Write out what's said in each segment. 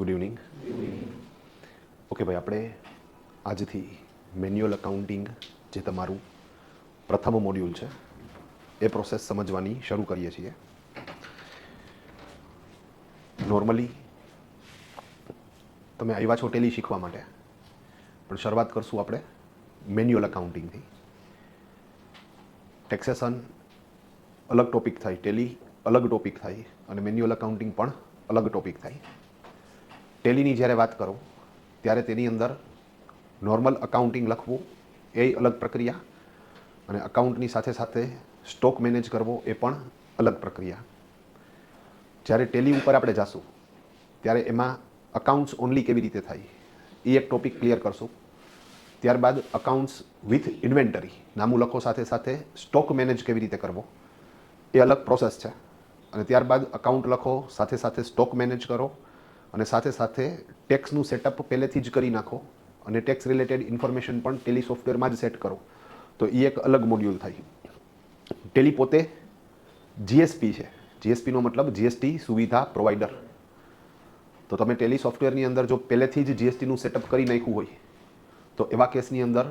Good evening. Okay ભાઈ, આપણે આજથી મેન્યુઅલ અકાઉન્ટિંગ જે તમારું પ્રથમ મોડ્યુલ છે એ પ્રોસેસ સમજવાની શરૂ કરીએ છીએ. નોર્મલી તમે આવ્યા છો ટેલી શીખવા માટે, પણ શરૂઆત કરશું આપણે મેન્યુઅલ અકાઉન્ટિંગથી. ટેક્સેશન અલગ ટોપિક થાય, ટેલી અલગ ટોપિક થાય અને મેન્યુઅલ અકાઉન્ટિંગ પણ અલગ ટોપિક થાય. ટેલીની જ્યારે વાત કરો ત્યારે તેની અંદર નોર્મલ અકાઉન્ટિંગ લખવું એ અલગ પ્રક્રિયા, અને અકાઉન્ટની સાથે સાથે સ્ટોક મેનેજ કરવો એ પણ અલગ પ્રક્રિયા. જ્યારે ટેલી ઉપર આપણે જાશું ત્યારે એમાં અકાઉન્ટ્સ ઓનલી કેવી રીતે થાય એ એક ટોપિક ક્લિયર કરશું. ત્યારબાદ અકાઉન્ટ્સ વિથ ઇન્વેન્ટરી નામું લખો, સાથે સાથે સ્ટોક મેનેજ કેવી રીતે કરવો એ અલગ પ્રોસેસ છે. અને ત્યારબાદ અકાઉન્ટ લખો, સાથે સાથે સ્ટોક મેનેજ કરો, અને સાથે સાથે ટેક્સનું સેટઅપ પહેલેથી જ કરી નાખો અને ટેક્સ રિલેટેડ ઇન્ફોર્મેશન પણ ટેલી સોફ્ટવેરમાં જ સેટ કરો, તો એ એક અલગ મોડ્યુલ થાય. ટેલી પોતે જીએસપી છે. જીએસપીનો મતલબ જીએસટી સુવિધા પ્રોવાઈડર. તો તમે ટેલી સોફ્ટવેરની અંદર જો પહેલેથી જ જીએસટીનું સેટઅપ કરી નાખ્યું હોય તો એવા કેસની અંદર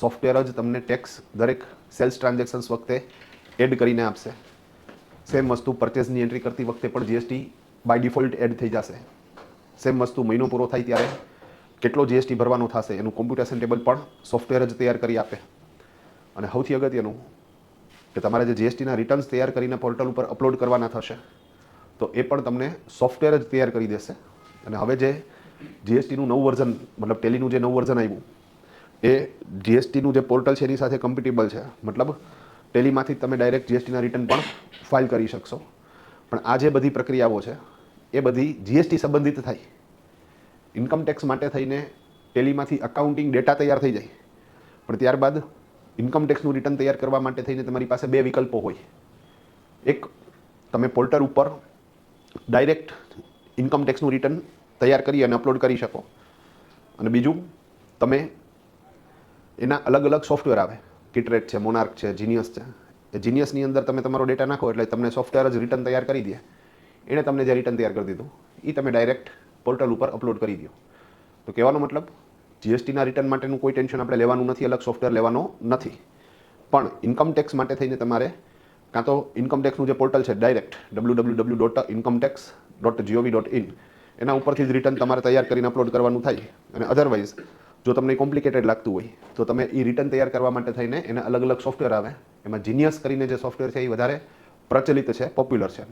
સોફ્ટવેર જ તમને ટેક્સ દરેક સેલ્સ ટ્રાન્ઝેક્શન્સ વખતે એડ કરીને આપશે. સેમ વસ્તુ પરચેઝની એન્ટ્રી કરતી વખતે પણ જીએસટી બાય ડિફોલ્ટ એડ થઈ જશે. સેમ વસ્તુ મહિનો પૂરો થાય ત્યારે કેટલો જીએસટી ભરવાનો થશે એનું કોમ્પ્યુટેશન ટેબલ પણ સોફ્ટવેર જ તૈયાર કરી આપે. અને સૌથી અગત્યનું કે તમારે જે જીએસટીના રિટર્ન્સ તૈયાર કરીને પોર્ટલ ઉપર અપલોડ કરવાના થશે તો એ પણ તમને સોફ્ટવેર જ તૈયાર કરી દેશે. અને હવે જે જીએસટીનું નવું વર્ઝન, મતલબ ટેલીનું જે નવું વર્ઝન આવ્યું એ જીએસટીનું જે પોર્ટલ છે એની સાથે કમ્પેટેબલ છે. મતલબ ટેલીમાંથી તમે ડાયરેક્ટ જીએસટીના રિટર્ન પણ ફાઇલ કરી શકશો. પણ આ જે બધી પ્રક્રિયાઓ છે એ બધી જીએસટી સંબંધિત થાય. ઇન્કમ ટેક્સ માટે થઈને ટેલીમાંથી અકાઉન્ટિંગ ડેટા તૈયાર થઈ જાય, પણ ત્યારબાદ ઇન્કમ ટેક્સનું રિટર્ન તૈયાર કરવા માટે થઈને તમારી પાસે બે વિકલ્પો હોય. એક, તમે પોર્ટલ ઉપર ડાયરેક્ટ ઇન્કમ ટેક્સનું રિટર્ન તૈયાર કરી અને અપલોડ કરી શકો. અને બીજું, તમે એના અલગ અલગ સોફ્ટવેર આવે, કિટરેટ છે, મોનાર્ક છે, જીનિયસ છે. એ જીનિયસની અંદર તમે તમારો ડેટા નાખો એટલે તમને સોફ્ટવેર જ રિટર્ન તૈયાર કરી દે. એણે તમને જે રિટર્ન તૈયાર કરી દીધું એ તમે ડાયરેક્ટ પોર્ટલ ઉપર અપલોડ કરી દો. તો કહેવાનો મતલબ, જીએસટીના રિટર્ન માટેનું કોઈ ટેન્શન આપણે લેવાનું નથી, અલગ સોફ્ટવેર લેવાનો નથી. પણ ઇન્કમ ટેક્સ માટે થઈને તમારે કાં તો ઇન્કમ ટેક્સનું જે પોર્ટલ છે ડાયરેક્ટ www.incometax.gov.in એના ઉપરથી જ રિટર્ન તમારે તૈયાર કરીને અપલોડ કરવાનું થાય. અને અધરવાઇઝ જો તમને કોમ્પ્લિકેટેડ લાગતું હોય તો તમે એ રિટર્ન તૈયાર કરવા માટે થઈને એના અલગ અલગ સોફ્ટવેર આવે. એમાં જીનિયસ કરીને જે સોફ્ટવેર છે એ વધારે પ્રચલિત છે, પોપ્યુલર છે.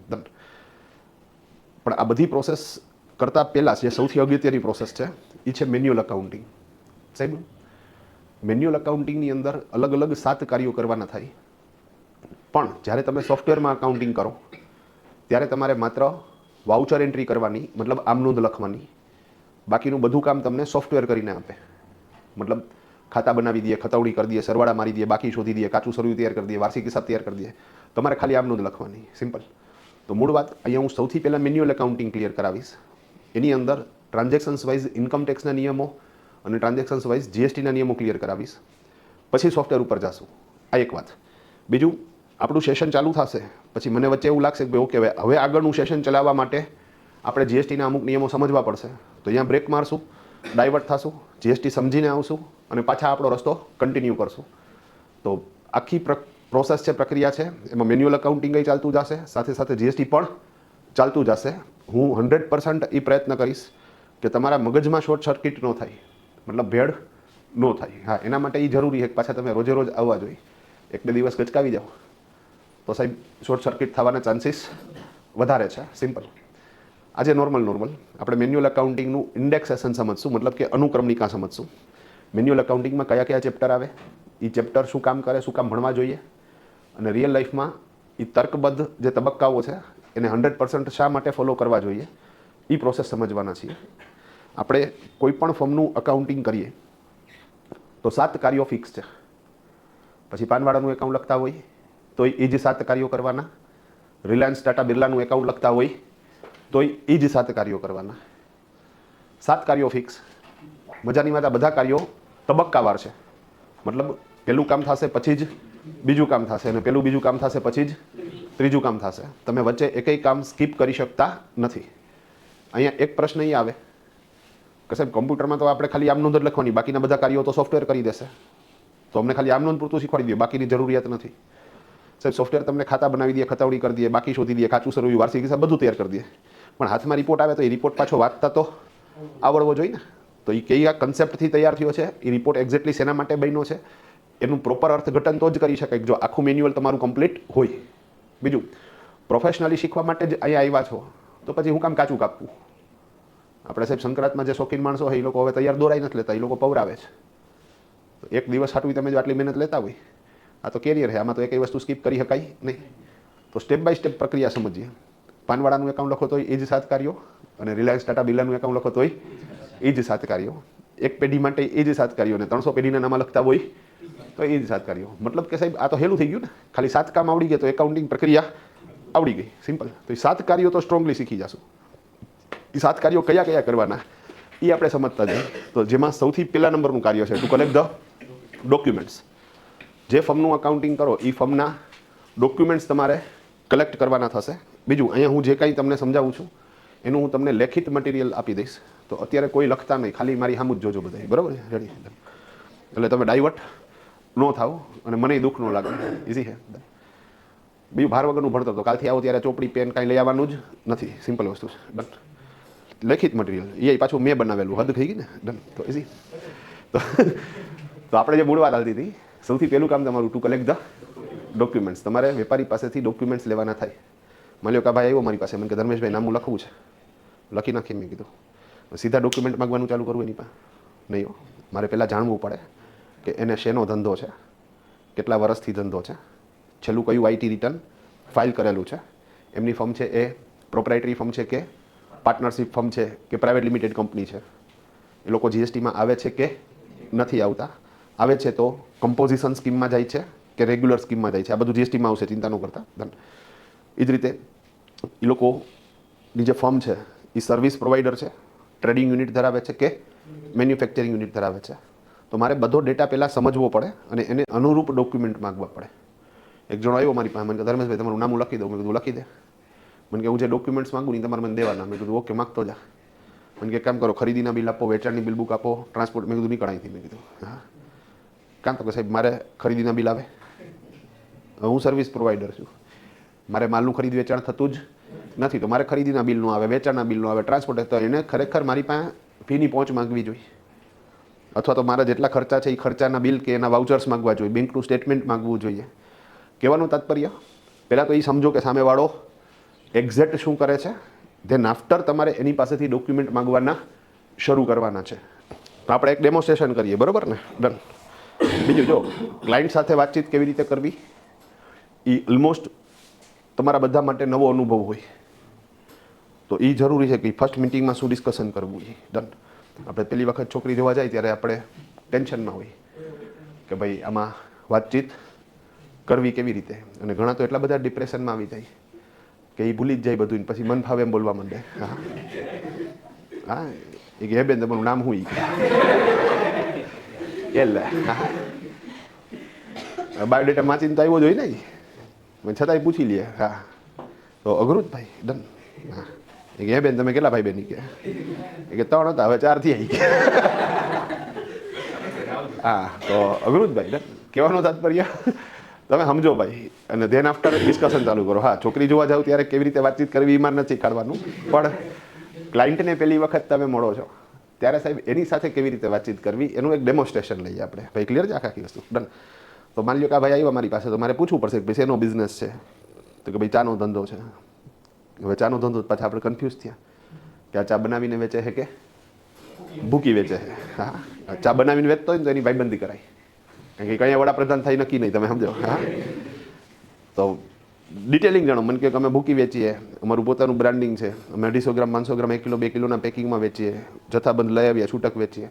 પણ આ બધી પ્રોસેસ કરતાં પહેલાં જે સૌથી અગત્યની પ્રોસેસ છે એ છે મેન્યુઅલ અકાઉન્ટિંગ. સાહેબ, મેન્યુઅલ અકાઉન્ટિંગની અંદર અલગ અલગ 7 કાર્યો કરવાના થાય. પણ જ્યારે તમે સોફ્ટવેરમાં અકાઉન્ટિંગ કરો ત્યારે તમારે માત્ર વાઉચર એન્ટ્રી કરવાની, મતલબ આમનોંધ લખવાની. બાકીનું બધું કામ તમને સોફ્ટવેર કરીને આપે. મતલબ ખાતા બનાવી દે, ખતવણી કરી દે, સરવાળા મારી દે, બાકી શોધી દે, કાચું સરવું તૈયાર કરી દે, વાર્ષિક હિસાબ તૈયાર કરી દે. તમારે ખાલી આમનોંધ લખવાની, સિમ્પલ. તો મૂળ વાત અહીંયા હું સૌથી પહેલાં મેન્યુઅલ અકાઉન્ટિંગ ક્લિયર કરાવીશ. એની અંદર ટ્રાન્ઝેક્શન્સ વાઇઝ ઇન્કમ ટેક્સના નિયમો અને ટ્રાન્ઝેક્શન્સ વાઇઝ જીએસટીના નિયમો ક્લિયર કરાવીશ. પછી સોફ્ટવેર ઉપર જાશું. આ એક વાત. બીજું, આપણું સેશન ચાલુ થશે પછી મને વચ્ચે એવું લાગશે કે ભાઈ ઓકે, હવે આગળનું સેશન ચલાવવા માટે આપણે જીએસટીના અમુક નિયમો સમજવા પડશે. તો અહીંયા બ્રેક મારશું, ડાયવર્ટ થશું, જીએસટી સમજીને આવશું અને પાછા આપણો રસ્તો કન્ટિન્યુ કરશું. તો આખી પ્રોસેસ છે, પ્રક્રિયા છે, એમાં મેન્યુઅલ અકાઉન્ટિંગ ચાલતું જશે, સાથે સાથે જીએસટી પણ ચાલતું જશે. હું 100% એ પ્રયત્ન કરીશ કે તમારા મગજમાં શોર્ટ સર્કિટ ન થાય, મતલબ ભેળ ન થાય. હા, એના માટે એ જરૂરી છે કે પાછા તમે રોજે રોજ આવવા જોઈએ. 1-2 દિવસ ગચકાવી જાઓ તો સાહેબ શોર્ટ સર્કિટ થવાના ચાન્સીસ વધારે છે. સિમ્પલ. આજે નોર્મલ આપણે મેન્યુઅલ અકાઉન્ટિંગનું ઇન્ડેક્સેશન સમજશું, મતલબ કે અનુક્રમણિકા સમજશું. મેન્યુઅલ અકાઉન્ટિંગમાં કયા કયા ચેપ્ટર આવે, એ ચેપ્ટર શું કામ કરે, શું કામ ભણવા જોઈએ, અને રિયલ લાઈફમાં એ તર્કબદ્ધ જે તબક્કાઓ છે એને 100% શા માટે ફોલો કરવા જોઈએ એ પ્રોસેસ સમજવાના છીએ. આપણે કોઈ પણ ફોર્મનું અકાઉન્ટિંગ કરીએ તો 7 કાર્યો ફિક્સ છે. પછી પાનવાળાનું એકાઉન્ટ લખતા હોય તો એ જ 7 કાર્યો કરવાના. રિલાયન્સ ટાટા બિરલાનું એકાઉન્ટ લખતા હોય તો એ જ 7 કાર્યો કરવાના. 7 કાર્યો ફિક્સ. મજાની વાત, આ બધા કાર્યો તબક્કાવાર છે. મતલબ પહેલું કામ થશે પછી જ બીજું કામ થશે, અને પહેલું બીજું કામ થશે પછી જ ત્રીજું કામ થશે. તમે વચ્ચે એકેય કામ સ્કીપ કરી શકતા નથી. અહીંયા એક પ્રશ્ન એ આવે કે સાહેબ કમ્પ્યુટરમાં તો આપણે ખાલી આમ નોંધ જ લખવાની, બાકીના બધા કાર્યો તો સોફ્ટવેર કરી દેશે, તો અમને ખાલી આમ નોંધ પૂરતું શીખવાડી દે, બાકીની જરૂરિયાત નથી. સાહેબ સોફ્ટવેર તમને ખાતા બનાવી દે, ખતાવડી કરી દે, બાકી શોધી દે, કાચું સરવૈયું, વાર્ષિક હિસાબ બધું તૈયાર કરી દે, પણ હાથમાં રિપોર્ટ આવે તો એ રિપોર્ટ પાછો વાંચતા તો આવડવો જોઈએ ને. તો એ કયા કન્સેપ્ટથી તૈયાર થયો છે, એ રિપોર્ટ એક્ઝેક્ટલી શેના માટે બન્યો છે, એનું પ્રોપર અર્થઘટન તો જ કરી શકાય જો આખું મેન્યુઅલ તમારું કમ્પ્લીટ હોય. બીજું, પ્રોફેશનલી શીખવા માટે જ અહીંયા આવ્યા છો તો પછી હું કામ કાચું કાપવું? આપણે સાહેબ સંક્રાંતમાં જે શોખીન માણસો હોય એ લોકો હવે તૈયાર દોરાઈ નથી લેતા, એ લોકો પવરાવે છે. એક દિવસ હાટું તમે જો આટલી મહેનત લેતા હોય, આ તો કેરિયર છે, આમાં તો એકઈ વસ્તુ સ્કીપ કરી શકાય નહીં. તો સ્ટેપ બાય સ્ટેપ પ્રક્રિયા સમજીએ. પાનવાળાનું એકાઉન્ટ લખો તોય એ જ 7 કાર્યો, અને રિલાયન્સ ટાટા બિરલાનું એકાઉન્ટ લખો તોય એ જ 7 કાર્યો. એક પેઢી માટે એ જ 7 કાર્યો, અને 300 પેઢીના નામ લખતા હોય તો એ જ 7 કાર્યો. મતલબ કે સાહેબ આ તો હેલું થઈ ગયું ને, ખાલી 7 કામ આવડી ગયા તો એકાઉન્ટિંગ પ્રક્રિયા આવડી ગઈ, સિમ્પલ. તો એ 7 કાર્યો તો સ્ટ્રોંગલી શીખી જશું. એ 7 કાર્યો કયા કયા કરવાના એ આપણે સમજતા જઈએ. તો જેમાં સૌથી પહેલા નંબરનું કાર્ય છે ટુ કલેક્ટ ધ ડોક્યુમેન્ટ્સ. જે ફર્મનું અકાઉન્ટિંગ કરો એ ફર્મના ડોક્યુમેન્ટ્સ તમારે કલેક્ટ કરવાના થશે. બીજું, અહીંયા હું જે કાંઈ તમને સમજાવું છું એનું હું તમને લેખિત મટીરિયલ આપી દઈશ, તો અત્યારે કોઈ લખતા નહીં, ખાલી મારી સામું જ જોજો બધા, બરાબર? રેડી? એટલે તમે ડાયવર્ટ ન થાવ અને મને દુઃખ ન લાગે, ઇઝી છે. બીજું, ભાર વગરનું ભણતર, તો કાલથી આવો ત્યારે ચોપડી પેન કાંઈ લઈ આવવાનું જ નથી, સિમ્પલ વસ્તુ છે. ડન. લેખિત મટીરિયલ એ પાછું મેં બનાવેલું, હદ થઈ ગઈ ને. ડન. તો ઇઝી. તો આપણે જે મૂળ વાત હાલતી હતી, સૌથી પહેલું કામ તમારું ટુ કલેક્ટ ધ ડોક્યુમેન્ટ્સ. તમારે વેપારી પાસેથી ડોક્યુમેન્ટ્સ લેવાના થાય. માની લો કે ભાઈ આવ્યો મારી પાસે, મને કે ધર્મેશભાઈ નામું લખવું છે, લખી નાખી. મેં કીધું સીધા ડોક્યુમેન્ટ માગવાનું ચાલુ કરવું એની પાસે નહીં હો. મારે પહેલાં જાણવું પડે કે એને શેનો ધંધો છે, કેટલા વર્ષથી ધંધો છે, છેલ્લું કયું આઈટી રિટર્ન ફાઇલ કરેલું છે, એમની ફર્મ છે એ પ્રોપ્રાઇટરી ફર્મ છે કે પાર્ટનરશિપ ફર્મ છે કે પ્રાઇવેટ લિમિટેડ કંપની છે, એ લોકો જીએસટીમાં આવે છે કે નથી આવતા, આવે છે તો કમ્પોઝિશન સ્કીમમાં જાય છે કે રેગ્યુલર સ્કીમમાં જાય છે, આ બધું જીએસટીમાં આવશે, ચિંતા ન કરતા. એ જ રીતે એ લોકોની જે ફર્મ છે એ સર્વિસ પ્રોવાઈડર છે, ટ્રેડિંગ યુનિટ ધરાવે છે કે મેન્યુફેક્ચરિંગ યુનિટ ધરાવે છે. તો મારે બધો ડેટા પહેલાં સમજવો પડે અને એને અનુરૂપ ડોક્યુમેન્ટ માગવા પડે. એક જણો આવ્યો મારી પાસે, મને કે ધર્મેશભાઈ તમારું નામ લખી દઉં. મેં કીધું લખી દે. મને કે હું જે ડોક્યુમેન્ટ્સ માગું નહીં તમારે મને દેવાના. મેં કીધું ઓકે, માગતો જા. મને કે કામ કરો, ખરીદીના બિલ આપો, વેચાણની બિલ બુક આપો, ટ્રાન્સપોર્ટ. મેં કીધું નહીં કઢાઈથી. મેં કીધું હા કામ તો કે સાહેબ મારે ખરીદીના બિલ આવે, હું સર્વિસ પ્રોવાઈડર છું, મારે માલનું ખરીદ વેચાણ થતું જ નથી, તો મારે ખરીદીના બિલનું આવે, વેચાણના બિલનું આવે, ટ્રાન્સપોર્ટ. તો એને ખરેખર મારી પાસે ફીની પહોંચ માગવી જોઈએ, અથવા તો મારા જેટલા ખર્ચા છે એ ખર્ચાના બિલ કે એના વાઉચર્સ માગવા જોઈએ, બેંકનું સ્ટેટમેન્ટ માગવું જોઈએ. કહેવાનું તાત્પર્ય, પહેલાં તો એ સમજો કે સામેવાળો એક્ઝેક્ટ શું કરે છે, ધેન આફ્ટર તમારે એની પાસેથી ડોક્યુમેન્ટ માગવાના શરૂ કરવાના છે. તો આપણે એક ડેમોન્સ્ટ્રેશન કરીએ, બરાબર ને? ડન. બીજું, જો ક્લાયન્ટ સાથે વાતચીત કેવી રીતે કરવી એ ઓલમોસ્ટ તમારા બધા માટે નવો અનુભવ હોય, તો એ જરૂરી છે કે ફર્સ્ટ મિટિંગમાં શું ડિસ્કશન કરવું એ. ડન. આપણે પહેલી વખત છોકરી જોવા જાય ત્યારે આપણે ટેન્શનમાં હોય કે ભાઈ આમાં વાતચીત કરવી કેવી રીતે, અને ઘણા તો એટલા બધા ડિપ્રેશનમાં આવી જાય કે એ ભૂલી જ જાય બધું, પછી મન ફાવે એમ બોલવા માંડે. હા હા, એ કે હે બેન તમારું નામ શું? એટલે હા, બાયોડેટા વાંચીને તો આવ્યો જ હોય ને, મને છતાંય પૂછી લે. હા, તો અઘરું જ ભાઈ. ડન. હા, એ કે હે બેન તમે કેટલા ભાઈ બેન? કે 3 હતા, હવે 4 થી આવી. હા, તો અઘરું જ ભાઈ. ડન. કહેવાનો તાત્પર્ય તમે સમજો ભાઈ, અને ધેન આફ્ટર ડિસ્કશન ચાલુ કરો. હા, છોકરી જોવા જાવ ત્યારે કેવી રીતે વાતચીત કરવી એમાં નથી શીખવાડવાનું, પણ ક્લાયન્ટને પહેલી વખત તમે મળો છો ત્યારે સાહેબ એની સાથે કેવી રીતે વાતચીત કરવી એનું એક ડેમોન્સ્ટ્રેશન લઈએ આપણે. ભાઈ ક્લિયર છે આખી વસ્તુ? ડન. તો માની લો કે આ ભાઈ આવ્યા મારી પાસે, તો મારે પૂછવું પડશે કે ભાઈ શેનો બિઝનેસ છે, તો કે ભાઈ ચાનો ધંધો છે. હવે ચાનો ધંધો, પાછા આપણે કન્ફ્યુઝ થયા કે આ ચા બનાવીને વેચે છે કે ભૂકી વેચે છે. હા, ચા બનાવીને વેચતો હોય ને તો એની ભાઈબંધી કરાય, કારણ કે કયા વડાપ્રધાન થાય નક્કી નહીં, તમે સમજો. હા, તો ડિટેલિંગ જાણો. મને કે અમે ભૂકી વેચીએ, અમારું પોતાનું બ્રાન્ડિંગ છે, અમે 250 ગ્રામ 500 ગ્રામ 1 કિલો 2 કિલોના પેકિંગમાં વેચીએ, જથ્થાબંધ લઈ આવીએ, છૂટક વેચીએ.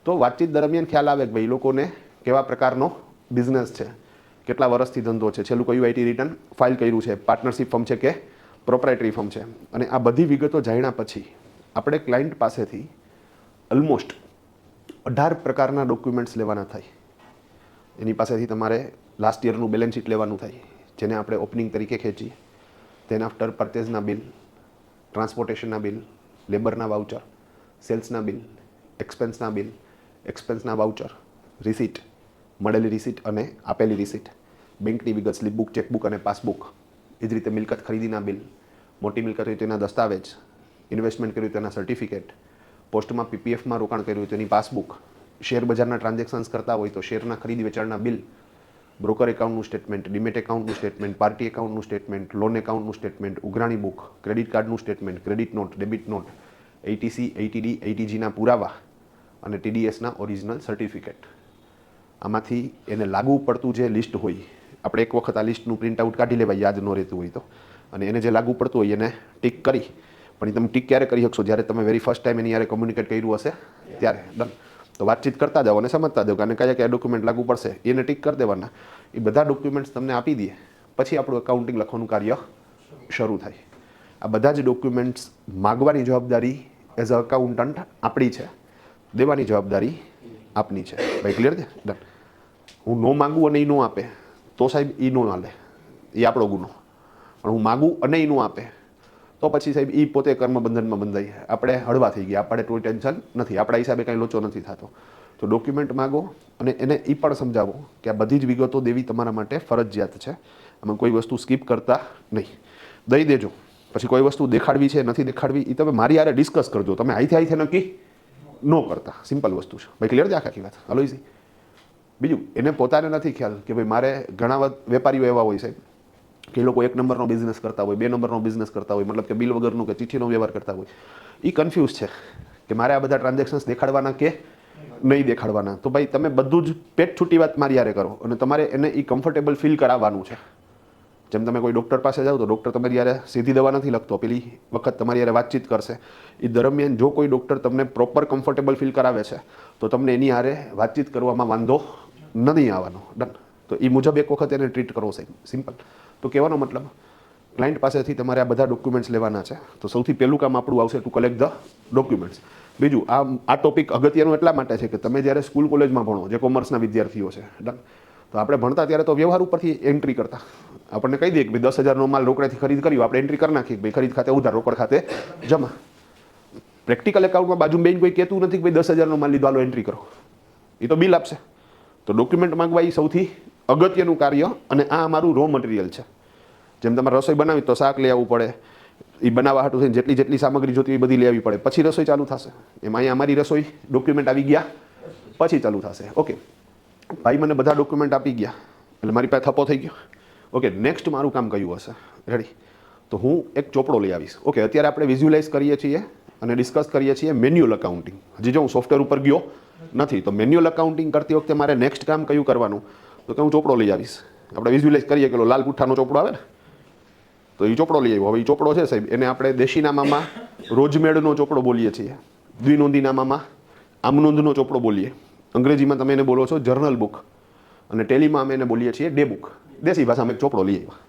તો વાતચીત દરમિયાન ખ્યાલ આવે કે ભાઈ લોકોને કેવા પ્રકારનો બિઝનેસ છે, કેટલા વર્ષથી ધંધો છે, છેલ્લું કયું આઈટી રિટર્ન ફાઇલ કર્યું છે, પાર્ટનરશિપ ફર્મ છે કે પ્રોપ્રાઇટરી ફર્મ છે. અને આ બધી વિગતો જાણ્યા પછી આપણે ક્લાયન્ટ પાસેથી ઓલમોસ્ટ 18 પ્રકારના ડોક્યુમેન્ટ્સ લેવાના થાય. એની પાસેથી તમારે લાસ્ટ યરનું બેલેન્સ શીટ લેવાનું થાય, જેને આપણે ઓપનિંગ તરીકે ખેંચીએ. તેન આફ્ટર પરચેઝના બિલ, ટ્રાન્સપોર્ટેશનના બિલ, લેબરના વાઉચર, સેલ્સના બિલ, એક્સપેન્સના બિલ, એક્સપેન્સના વાઉચર, રિસીટ, મળેલી રિસીટ અને આપેલી રિસીટ, બેંકની વિગત, સ્લીપબુક, ચેકબુક અને પાસબુક, એ જ રીતે મિલકત ખરીદીના બિલ, મોટી મિલકત હોય તેના દસ્તાવેજ, ઇન્વેસ્ટમેન્ટ કર્યું તેના સર્ટિફિકેટ, પોસ્ટમાં પીપીએફમાં રોકાણ કર્યું હોય તેની પાસબુક, શેર બજારના ટ્રાન્ઝેક્શન્સ કરતા હોય તો શેરના ખરીદ વેચાણના બિલ, બ્રોકર એકાઉન્ટનું સ્ટેટમેન્ટ, ડીમેટ એકાઉન્ટનું સ્ટેટમેન્ટ, પાર્ટી એકાઉન્ટનું સ્ટેટમેન્ટ, લોન એકાઉન્ટનું સ્ટેટમેન્ટ, ઉઘરાણી બુક, ક્રેડિટ કાર્ડનું statement, credit note, debit note, ATC, ATD, એટીજીના પુરાવા અને ટીડીએસના ઓરિજિનલ સર્ટિફિકેટ. આમાંથી એને લાગુ પડતું જે લિસ્ટ હોય, આપણે એક વખત આ લિસ્ટનું પ્રિન્ટ આઉટ કાઢી લેવાય યાદ ન રહેતું હોય તો, અને એને જે લાગુ પડતું હોય એને ટીક કરી, પણ એ તમે ટીક ક્યારે કરી શકશો? જ્યારે તમે વેરી ફર્સ્ટ ટાઈમ એની યારે કોમ્યુનિકેટ કર્યું હશે ત્યારે. ડન. તો વાતચીત કરતા જાઓ અને સમજતા જાઓ કે આને કયા ડોક્યુમેન્ટ લાગુ પડશે, એને ટીક કરી દેવાના. એ બધા ડોક્યુમેન્ટ્સ તમને આપી દઈએ પછી આપણું એકાઉન્ટિંગ લખવાનું કાર્ય શરૂ થાય. આ બધા જ ડોક્યુમેન્ટ્સ માગવાની જવાબદારી એઝ અ અકાઉન્ટન્ટ આપણી છે, દેવાની જવાબદારી આપની છે. ભાઈ ક્લિયર છે? ડન. હું નો માગું અને એ નો આપે તો સાહેબ એ નો હાલે, એ આપણો ગુનો. પણ હું માગું અને એ નો આપે તો પછી સાહેબ એ પોતે કર્મબંધનમાં બંધાઈ, આપણે હળવા થઈ ગયા, આપણે કોઈ ટેન્શન નથી, આપણા હિસાબે કાંઈ લોચો નથી થતો. તો ડોક્યુમેન્ટ માગો અને એને એ પણ સમજાવો કે આ બધી જ વિગતો દેવી તમારા માટે ફરજિયાત છે, આમાં કોઈ વસ્તુ સ્કીપ કરતા નહીં. દઈ દેજો. પછી કોઈ વસ્તુ દેખાડવી છે નથી દેખાડવી એ તમે મારી હારે ડિસ્કસ કરજો, તમે આઈથી નક્કી ન કરતા. સિમ્પલ વસ્તુ છે. ભાઈ ક્લિયર છે આખી વાત? Hello easy. બીજું, એને પોતાને નથી ખ્યાલ કે ભાઈ મારે ઘણા વેપારીઓ એવા હોય છે કે એ લોકો 1 નંબરનો બિઝનેસ કરતા હોય, 2 નંબરનો બિઝનેસ કરતા હોય, મતલબ કે બિલ વગરનો કે ચિઠ્ઠીનો વ્યવહાર કરતા હોય. એ કન્ફ્યુઝ છે કે મારે આ બધા ટ્રાન્ઝેક્શન્સ દેખાડવાના કે નહીં દેખાડવાના. તો ભાઈ તમે બધું જ પેટ છૂટી વાત મારી યારે કરો અને તમારે એને એ કમ્ફર્ટેબલ ફીલ કરાવવાનું છે. જેમ તમે કોઈ ડૉક્ટર પાસે જાઓ તો ડૉક્ટર તમારી યારે સીધી દવા નથી લખતો, પેલી વખત તમારી યારે વાતચીત કરશે. એ દરમિયાન જો કોઈ ડૉક્ટર તમને પ્રોપર કમ્ફર્ટેબલ ફીલ કરાવે છે તો તમને એની હારે વાતચીત કરવામાં વાંધો નથી આવવાનો. ડન. તો એ મુજબ એક વખત એને ટ્રીટ કરો સાહેબ. સિમ્પલ. તો કહેવાનો મતલબ, ક્લાયન્ટ પાસેથી તમારે આ બધા ડોક્યુમેન્ટ્સ લેવાના છે. તો સૌથી પહેલું કામ આપણું આવશે ટુ કલેક્ટ ધ ડોક્યુમેન્ટ્સ. બીજું, આ ટોપિક અગત્યનો એટલા માટે છે કે તમે જ્યારે સ્કૂલ કોલેજમાં ભણો, જે કોમર્સના વિદ્યાર્થીઓ છે, ડન, તો આપણે ભણતા ત્યારે તો વ્યવહાર ઉપરથી એન્ટ્રી કરતા. આપણને કહી દઈએ કે ભાઈ 10,000નો માલ રોકડેથી ખરીદ કર્યો, આપણે એન્ટ્રી કરી નાખીએ કે ભાઈ ખરીદ ખાતે ઉધાર, રોકડ ખાતે જમા. પ્રેક્ટિકલ એકાઉન્ટમાં બાજુ બેન કોઈ કહેતું નથી કે ભાઈ 10,000નો માલ લીધો, હાલો એન્ટ્રી કરો. એ તો બિલ આપશે. તો ડોક્યુમેન્ટ માંગવા એ સૌથી અગત્યનું કાર્ય, અને આ અમારું રો મટીરિયલ છે. જેમ તમારે રસોઈ બનાવી તો શાક લઈ આવવું પડે, એ બનાવવા હાટું થઈને જેટલી સામગ્રી જોતી એ બધી લઈ આવવી પડે, પછી રસોઈ ચાલુ થશે. એમાં અહીંયા અમારી રસોઈ ડોક્યુમેન્ટ આવી ગયા પછી ચાલુ થશે. ઓકે, ભાઈ મને બધા ડોક્યુમેન્ટ આપી ગયા એટલે મારી પાસે થપ્પો થઈ ગયો. ઓકે, નેક્સ્ટ મારું કામ કયું હશે? રેડી. તો હું એક ચોપડો લઈ આવીશ. ઓકે, અત્યારે આપણે વિઝ્યુલાઇઝ કરીએ છીએ અને ડિસ્કસ કરીએ છીએ મેન્યુઅલ અકાઉન્ટિંગ. હજી જો હું સોફ્ટવેર ઉપર ગયો નથી. તો મેન્યુઅલ અકાઉન્ટિંગ કરતી વખતે મારે નેક્સ્ટ કામ કયું કરવાનું? તો કે હું ચોપડો લઈ આવીશ. આપણે વિઝ્યુલાઇઝ કરીએ કે લાલ પુઠ્ઠાનો ચોપડો આવે ને, તો એ ચોપડો લઈ આવ્યો. હવે એ ચોપડો છે સાહેબ, એને આપણે દેશીનામામાં રોજમેડનો ચોપડો બોલીએ છીએ, દ્વિનોંધીનામામાં આમનોંધનો ચોપડો બોલીએ, અંગ્રેજીમાં તમે એને બોલો છો જર્નલ બુક, અને ટેલીમાં અમે એને બોલીએ છીએ ડે બુક. દેશી ભાષામાં એક ચોપડો લઈ આવ્યા.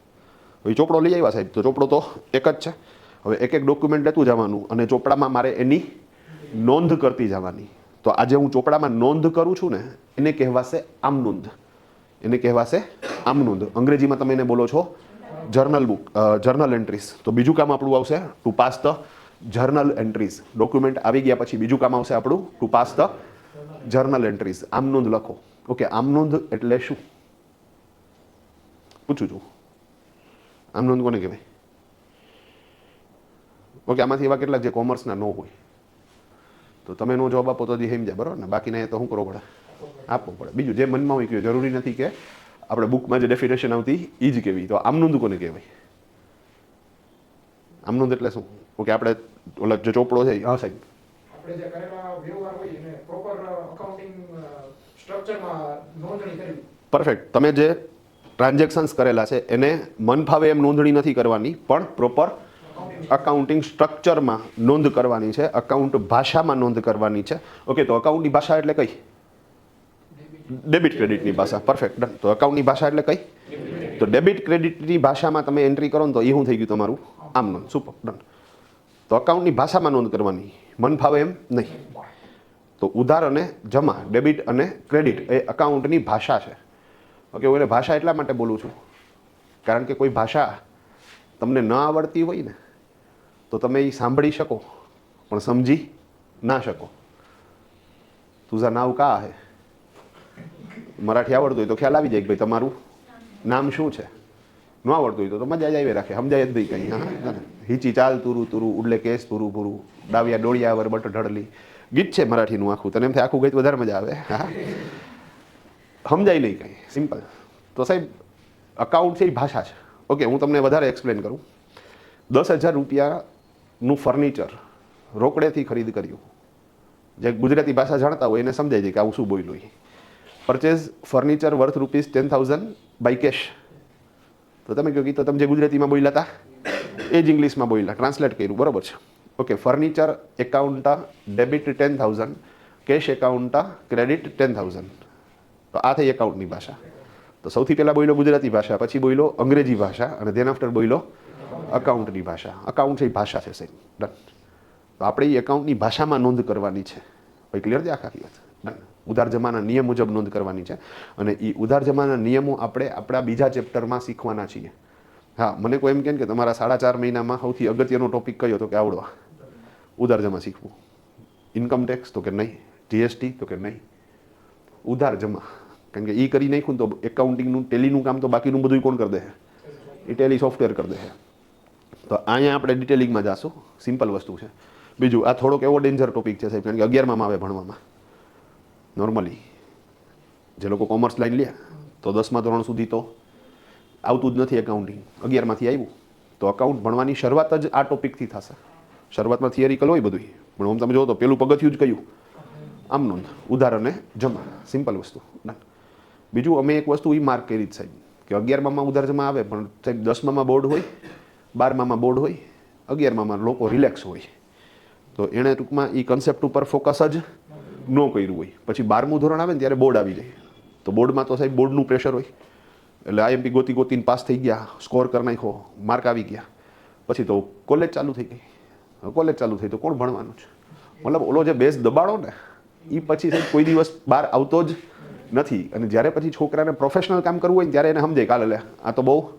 હવે ચોપડો લઈ આવ્યા સાહેબ, તો ચોપડો તો એક જ છે. હવે એક ડોક્યુમેન્ટ લેતું જવાનું અને ચોપડામાં મારે એની નોંધ કરતી જવાની. તો આજે હું ચોપડામાં નોંધ કરું છું ને, એને કહેવાશે આમનોંધ. એને કહેવાશે આમનોંધ. અંગ્રેજીમાં તમે એને બોલો છો જર્નલ બુક, જર્નલ એન્ટ્રીઝ. તો બીજું કામ આપણું આવશે to pass the journal entries. Document આવી ગયા પછી બીજું કામ આવશે આપણું to pass the journal entries. આમનોંધ લખો. ઓકે, આમનોંધ એટલે શું પૂછું છું? આમનોંધ કોને કહેવાય? ઓકે, આમાંથી એવા કેટલાક જે કોમર્સના ન હોય, તો તમે નો જવાબ આપો તો હજી સમજ્યા, બરાબર ને? બાકીને તો શું કરવો પડે? આપવો પડે. બીજું જે મનમાં હોય કે જરૂરી નથી કે આપણે બુકમાં જે ડેફિનેશન આવતી એ જ કહેવી. તો આમનોંધ કોને કહેવાય? આમનોંધ એટલે શું? ઓકે, આપણે ઓલા જે ચોપડો છે, હા સાહેબ, આપણે જે કરેલા વ્યવહાર હોય એને પ્રોપર અકાઉન્ટિંગ સ્ટ્રક્ચરમાં નોંધણી કરવી. પરફેક્ટ. તમે જે ટ્રાન્ઝેક્શન્સ કરેલા છે એને મન ફાવે એમ નોંધણી નથી કરવાની, પણ પ્રોપર અકાઉન્ટિંગ સ્ટ્રક્ચરમાં નોંધ કરવાની છે, અકાઉન્ટ ભાષામાં નોંધ કરવાની છે. ઓકે, તો અકાઉન્ટની ભાષા એટલે કઈ? ડેબિટ ક્રેડિટની ભાષા. પરફેક્ટ. ડન. તો અકાઉન્ટની ભાષા એટલે કઈ? તો ડેબિટ ક્રેડિટની ભાષામાં તમે એન્ટ્રી કરો ને તો એ શું થઈ ગયું તમારું? આમનોંધ. સુપર. ડન. તો અકાઉન્ટની ભાષામાં નોંધ કરવાની, મન ફાવે એમ નહીં. તો ઉધાર અને જમા, ડેબિટ અને ક્રેડિટ એ અકાઉન્ટની ભાષા છે. ઓકે, હું એને ભાષા એટલા માટે બોલું છું કારણ કે કોઈ ભાષા તમને ન આવડતી હોય ને તો તમે એ સાંભળી શકો પણ સમજી ના શકો. તુઝા નાવ કા હે, મરાઠી આવડતું હોય તો ખ્યાલ આવી જાય કે ભાઈ તમારું નામ શું છે. ન આવડતું હોય તો મજા જ આવી રાખે, સમજાય જ નહીં કંઈ. હા, હિચી ચાલ તુરું તુરું ઉડલે કેસ પૂરું પૂરું, ડાવિયા ડોળિયા વર બટ ઢળલી, ગીત છે મરાઠીનું આખું. તને એમ થાય આખું ગીત વધારે મજા આવે. હા, સમજાય નહીં કંઈ, સિમ્પલ. તો સાહેબ અકાઉન્ટ છે એ ભાષા છે. ઓકે, હું તમને વધારે એક્સપ્લેન કરું. 10,000 રૂપિયાનું ફર્નિચર રોકડેથી ખરીદ કર્યું. જે ગુજરાતી ભાષા જાણતા હોય એને સમજાય છે કે આવું શું બોલ્યું. Purchase furniture worth ₹10,000 by cash. તો તમે કહો કે તો તમે જે ગુજરાતીમાં બોલ્યા હતા એ જ ઇંગ્લિશમાં બોલ્યા, ટ્રાન્સલેટ કર્યું, બરાબર છે. ઓકે, ફર્નિચર એકાઉન્ટા ડેબિટ 10,000, કેશ એકાઉન્ટા ક્રેડિટ 10,000. તો આ થઈ એકાઉન્ટની ભાષા. તો સૌથી પહેલાં બોલ્યો ગુજરાતી ભાષા, પછી બોલ્યો અંગ્રેજી ભાષા, અને ધેન આફ્ટર બોલ્યો અકાઉન્ટની ભાષા. અકાઉન્ટ છે એ ભાષા છે સાહેબ. ડન. તો આપણે એ એકાઉન્ટની ભાષામાં નોંધ કરવાની છે. ભાઈ ક્લિયર છે આખી વાત? ડન. ઉધાર જમાના નિયમ મુજબ નોંધ કરવાની છે. અને એ ઉધાર જમાના નિયમો આપણે આપણા બીજા ચેપ્ટરમાં શીખવાના છીએ. હા, મને કોઈ એમ કહે કે તમારા 4.5 મહિનામાં સૌથી અગત્યનો ટોપિક કયો, તો કે આવડવા ઉધાર જમા શીખવું. ઇન્કમ ટેક્સ તો કે નહીં, જીએસટી તો કે નહીં, ઉધાર જમા. કારણ કે એ કરી નાખ્યું તો એકાઉન્ટિંગનું ટેલીનું કામ તો બાકીનું બધું કોણ કરી દે? એ ટેલી સોફ્ટવેર કરી દે. તો અહીંયા આપણે ડિટેલિંગમાં જાશું. સિમ્પલ વસ્તુ છે. બીજું, આ થોડોક એવો ડેન્જર ટોપિક છે સાહેબ, કારણ કે 11માં આવે ભણવામાં. નોર્મલી જે લોકો કોમર્સ લાઈન લે તો 10મા ધોરણ સુધી તો આવતું જ નથી એકાઉન્ટિંગ. 11માંથી આવ્યું તો અકાઉન્ટ ભણવાની શરૂઆત જ આ ટોપિકથી થશે. શરૂઆતમાં થિયરિકલ હોય બધું, પણ આમ તમે જો તો પેલું પગથિયું જ કયું? આમ નોંધ, ઉધાર અને જમા. સિમ્પલ વસ્તુ. બીજું, અમે એક વસ્તુ એ માર્ક કરી જ સાહેબ કે 11માં ઉધાર જમા આવે, પણ સાહેબ 10માં બોર્ડ હોય, 12માં બોર્ડ હોય, 11માં લોકો રિલેક્સ હોય. તો એણે ટૂંકમાં એ કન્સેપ્ટ ઉપર ફોકસ જ ન કર્યું હોય. પછી 12મું ધોરણ આવે ને ત્યારે બોર્ડ આવી જાય. તો બોર્ડમાં તો સાહેબ બોર્ડનું પ્રેશર હોય, એટલે આઈએમપી ગોતીને પાસ થઈ ગયા, સ્કોર કરી નાખ્યો, માર્ક આવી ગયા. પછી તો કોલેજ ચાલુ થઈ ગઈ. કોલેજ ચાલુ થઈ તો કોણ ભણવાનું છે? મતલબ ઓલો જે બેઝ દબાડો ને એ પછી સાહેબ કોઈ દિવસ બહાર આવતો જ નથી. અને જ્યારે પછી છોકરાને પ્રોફેશનલ કામ કરવું હોય ને ત્યારે એને સમજાય કાલે લે આ તો બહુ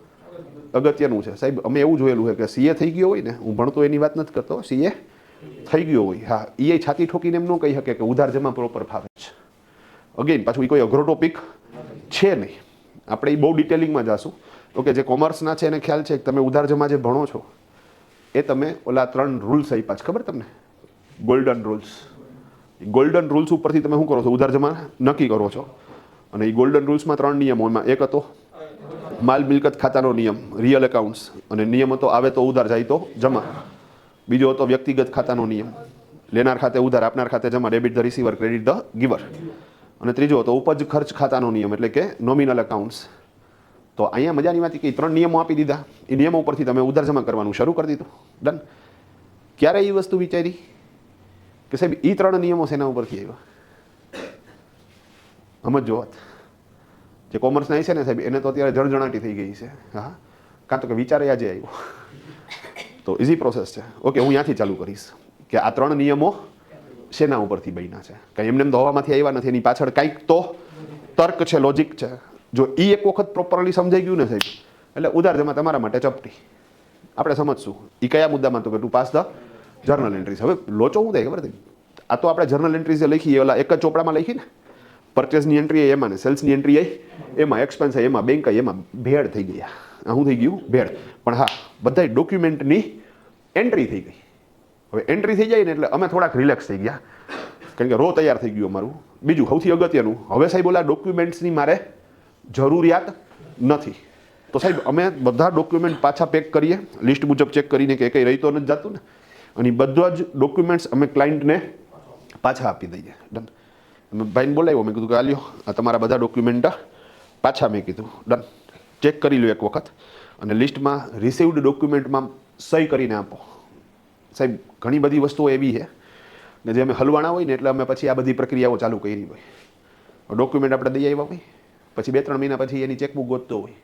અગત્યનું છે. સાહેબ અમે એવું જોયેલું છે કે સીએ થઈ ગયો હોય ને, હું ભણતો એની વાત નથી કરતો, સીએ થઈ ગયો હોય, હા, એ છાતી ઠોકીને એમ ન કહી શકે કે ઉધાર જમા પ્રોપર ફાવે છે. અગેન પાછું એ કોઈ અઘરો ટોપિક છે નહીં. આપણે એ બહુ ડિટેલિંગમાં જાશું. ઓકે, જે કોમર્સના છે એને ખ્યાલ છે કે તમે ઉધાર જમા જે ભણો છો એ તમે ઓલા 3 રૂલ્સ આપ્યા છે, ખબર તમને? Golden rules. ગોલ્ડન રૂલ્સ ઉપરથી તમે શું કરો છો? ઉધાર જમા નક્કી કરો છો. અને એ ગોલ્ડન રૂલ્સમાં 3 નિયમો. એમાં એક હતો માલ મિલકત ખાતાનો નિયમ, રિયલ એકાઉન્ટ્સ, અને નિયમ હતો આવે તો ઉધાર જાય તો જમા. બીજો હતો વ્યક્તિગત ખાતાનો નિયમ, લેનાર ખાતે ઉધાર, આપનાર ખાતે જમા, debit the receiver, credit the giver. અને ત્રીજો હતો ઉપજ ખર્ચ ખાતાનો નિયમ, એટલે કે નોમિનલ એકાઉન્ટ્સ. તો અહીંયા મજાની વાત કે 3 નિયમો આપી દીધા. એ નિયમો ઉપરથી તમે ઉધાર જમા કરવાનું શરૂ કરી દીધું. ડન. ક્યારે એ વસ્તુ વિચારી કે સાહેબ એ 3 નિયમો શેના ઉપરથી આવ્યા? સમજો વાત. જે કોમર્સના છે ને સાહેબ એને તો અત્યારે જળજણાટી થઈ ગઈ છે. હા, કાં તો કે વિચારે આજે આવ્યો. તો ઇઝી પ્રોસેસ છે. ઓકે, હું ત્યાંથી ચાલુ કરીશ કે આ 3 નિયમો શેના ઉપરથી બન્યા છે. કંઈ એમને તો હવામાંથી આવ્યા નથી, એની પાછળ કંઈક તો તર્ક છે, લોજિક છે. જો એ એક વખત પ્રોપરલી સમજાઈ ગયું ને સાહેબ, એટલે ઉધાર જમા તમારા માટે ચપટી. આપણે સમજશું એ કયા મુદ્દામાં, તો કે to pass the journal entries. હવે લોચો શું થાય ખબર છે? આ તો આપણે જર્નલ એન્ટ્રીઝ જે લખીએ ઓલા એક જ ચોપડામાં લખી ને, પરચેસની એન્ટ્રી એમાં ને સેલ્સની એન્ટ્રી એમાં, એક્સપેન્સ એમાં, બેંક એમાં, ભેળ થઈ ગયા. આ શું થઈ ગયું? ભેળ. પણ હા, બધા ડોક્યુમેન્ટની એન્ટ્રી થઈ ગઈ. હવે એન્ટ્રી થઈ જાય ને એટલે અમે થોડાક રિલેક્સ થઈ ગયા, કારણ કે રો તૈયાર થઈ ગયું અમારું. બીજું સૌથી અગત્યનું, હવે સાહેબ ઓલા ડોક્યુમેન્ટ્સની મારે જરૂરિયાત નથી. તો સાહેબ અમે બધા ડોક્યુમેન્ટ પાછા પેક કરીએ, લિસ્ટ મુજબ ચેક કરીને કે કંઈ રહી તો નથી જતું ને, અને બધા જ ડોક્યુમેન્ટ્સ અમે ક્લાયન્ટને પાછા આપી દઈએ. ડન. મેં ભાઈને બોલાવ્યો, મેં કીધું કે આલ્યો આ તમારા બધા ડોક્યુમેન્ટ પાછા. મેં કીધું ડન, ચેક કરી લો એક વખત, અને લિસ્ટમાં રિસીવ્ડ ડોક્યુમેન્ટમાં સહી કરીને આપો. સાહેબ ઘણી બધી વસ્તુઓ એવી છે ને જે અમે હલવાણા હોય ને એટલે અમે પછી આ બધી પ્રક્રિયાઓ ચાલુ કરી હોય. ડોક્યુમેન્ટ આપણે દઈ આવ્યા હોય, પછી 2-3 મહિના પછી એની ચેકબુક ગોતતો હોય.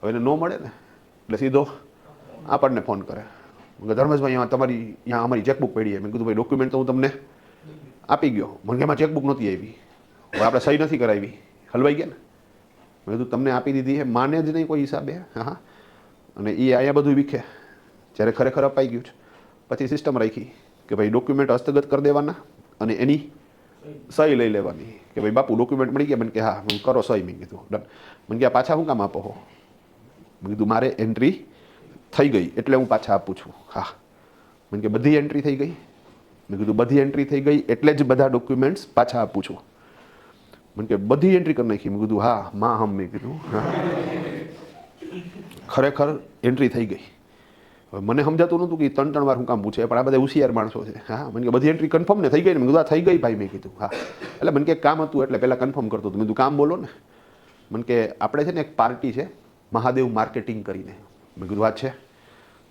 હવે એને ન મળે ને એટલે સીધો આપણને ફોન કરે, ધર્મેશભાઈ તમારી અહીંયા અમારી ચેકબુક પડી. મેં કીધું ભાઈ ડોક્યુમેન્ટ તો હું તમને આપી ગયો, મને એમાં ચેકબુક નહોતી આવી, હવે આપણે સહી નથી કરાવી, હલવાઈ ગયા ને. મેં કીધું તમને આપી દીધી છે, માને જ નહીં કોઈ હિસાબે. હા, અને એ અહીંયા બધું વિખે જ્યારે ખરેખર અપાઈ ગયું છે. પછી સિસ્ટમ રાખી કે ભાઈ ડોક્યુમેન્ટ હસ્તગત કરી દેવાના, અને એની સહી લઈ લેવાની કે ભાઈ બાપુ ડોક્યુમેન્ટ મળી ગયા. મને કે હા. મેં કરો સહી. મેં કીધું ડન. મને કે પાછા શું કામ આપો હો? મેં કીધું મારે એન્ટ્રી થઈ ગઈ એટલે હું પાછા આપું છું. હા. મને કે બધી એન્ટ્રી થઈ ગઈ? મેં કીધું બધી એન્ટ્રી થઈ ગઈ એટલે જ બધા ડોક્યુમેન્ટ્સ પાછા આપું છું. મને કે બધી એન્ટ્રી કરી નાખી? મેં કીધું હા માં હમ. મેં કીધું હા ખરેખર એન્ટ્રી થઈ ગઈ. હવે મને સમજાતું નહોતું કે 3 વાર હું કામ પૂછે, પણ આ બધા હોશિયાર માણસો છે. હા. મને કે બધી એન્ટ્રી કન્ફર્મ ને થઈ ગઈ ને? મેં કીધું આ થઈ ગઈ ભાઈ. મેં કીધું હા. એટલે મને કે કામ હતું એટલે પહેલાં કન્ફર્મ કરતો હતો. મેં કીધું કામ બોલો ને. મને કે આપણે છે ને એક પાર્ટી છે મહાદેવ માર્કેટિંગ કરીને. મેં કીધું વાત છે.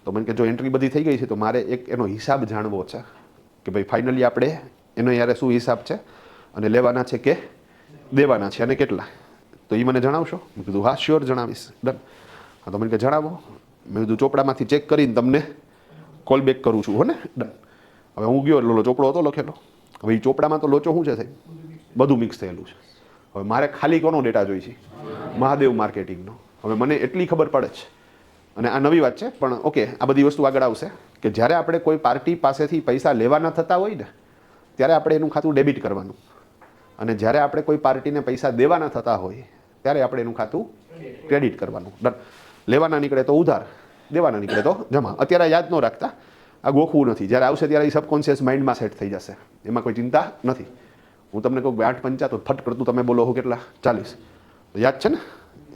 તો મને કે જો એન્ટ્રી બધી થઈ ગઈ છે તો મારે એક એનો હિસાબ જાણવો છે કે ભાઈ ફાઇનલી આપણે એનો યારે શું હિસાબ છે અને લેવાના છે કે દેવાના છે અને કેટલા, તો એ મને જણાવશો? મેં કીધું હા શ્યોર જણાવીશ. ડન. હા તો મને કે જણાવો. મેં કીધું ચોપડામાંથી ચેક કરીને તમને કોલ બેક કરું છું. હો ને? ડન. હવે હું ગયો એટલે ચોપડો હતો લખેલો. હવે એ ચોપડામાં તો લોચો શું છે સાહેબ? બધું મિક્સ થયેલું છે. હવે મારે ખાલી કોનો ડેટા જોઈ છે? મહાદેવ માર્કેટિંગનો. હવે મને એટલી ખબર પડે છે, અને આ નવી વાત છે પણ ઓકે, આ બધી વસ્તુ આગળ આવશે કે જ્યારે આપણે કોઈ પાર્ટી પાસેથી પૈસા લેવાના થતા હોય ને ત્યારે આપણે એનું ખાતું ડેબિટ કરવાનું, અને જ્યારે આપણે કોઈ પાર્ટીને પૈસા દેવાના થતા હોય ત્યારે આપણે એનું ખાતું ક્રેડિટ કરવાનું. ડન. લેવાના નીકળે તો ઉધાર, દેવાના નીકળે તો જમા. અત્યારે યાદ ન રાખતા, આ ગોખવું નથી. જ્યારે આવશે ત્યારે એ સબકોન્શિયસ માઇન્ડમાં સેટ થઈ જશે, એમાં કોઈ ચિંતા નથી. હું તમને કહું 8 તો ફટ કરતું તમે બોલો હો કેટલા? 40. તો યાદ છે ને?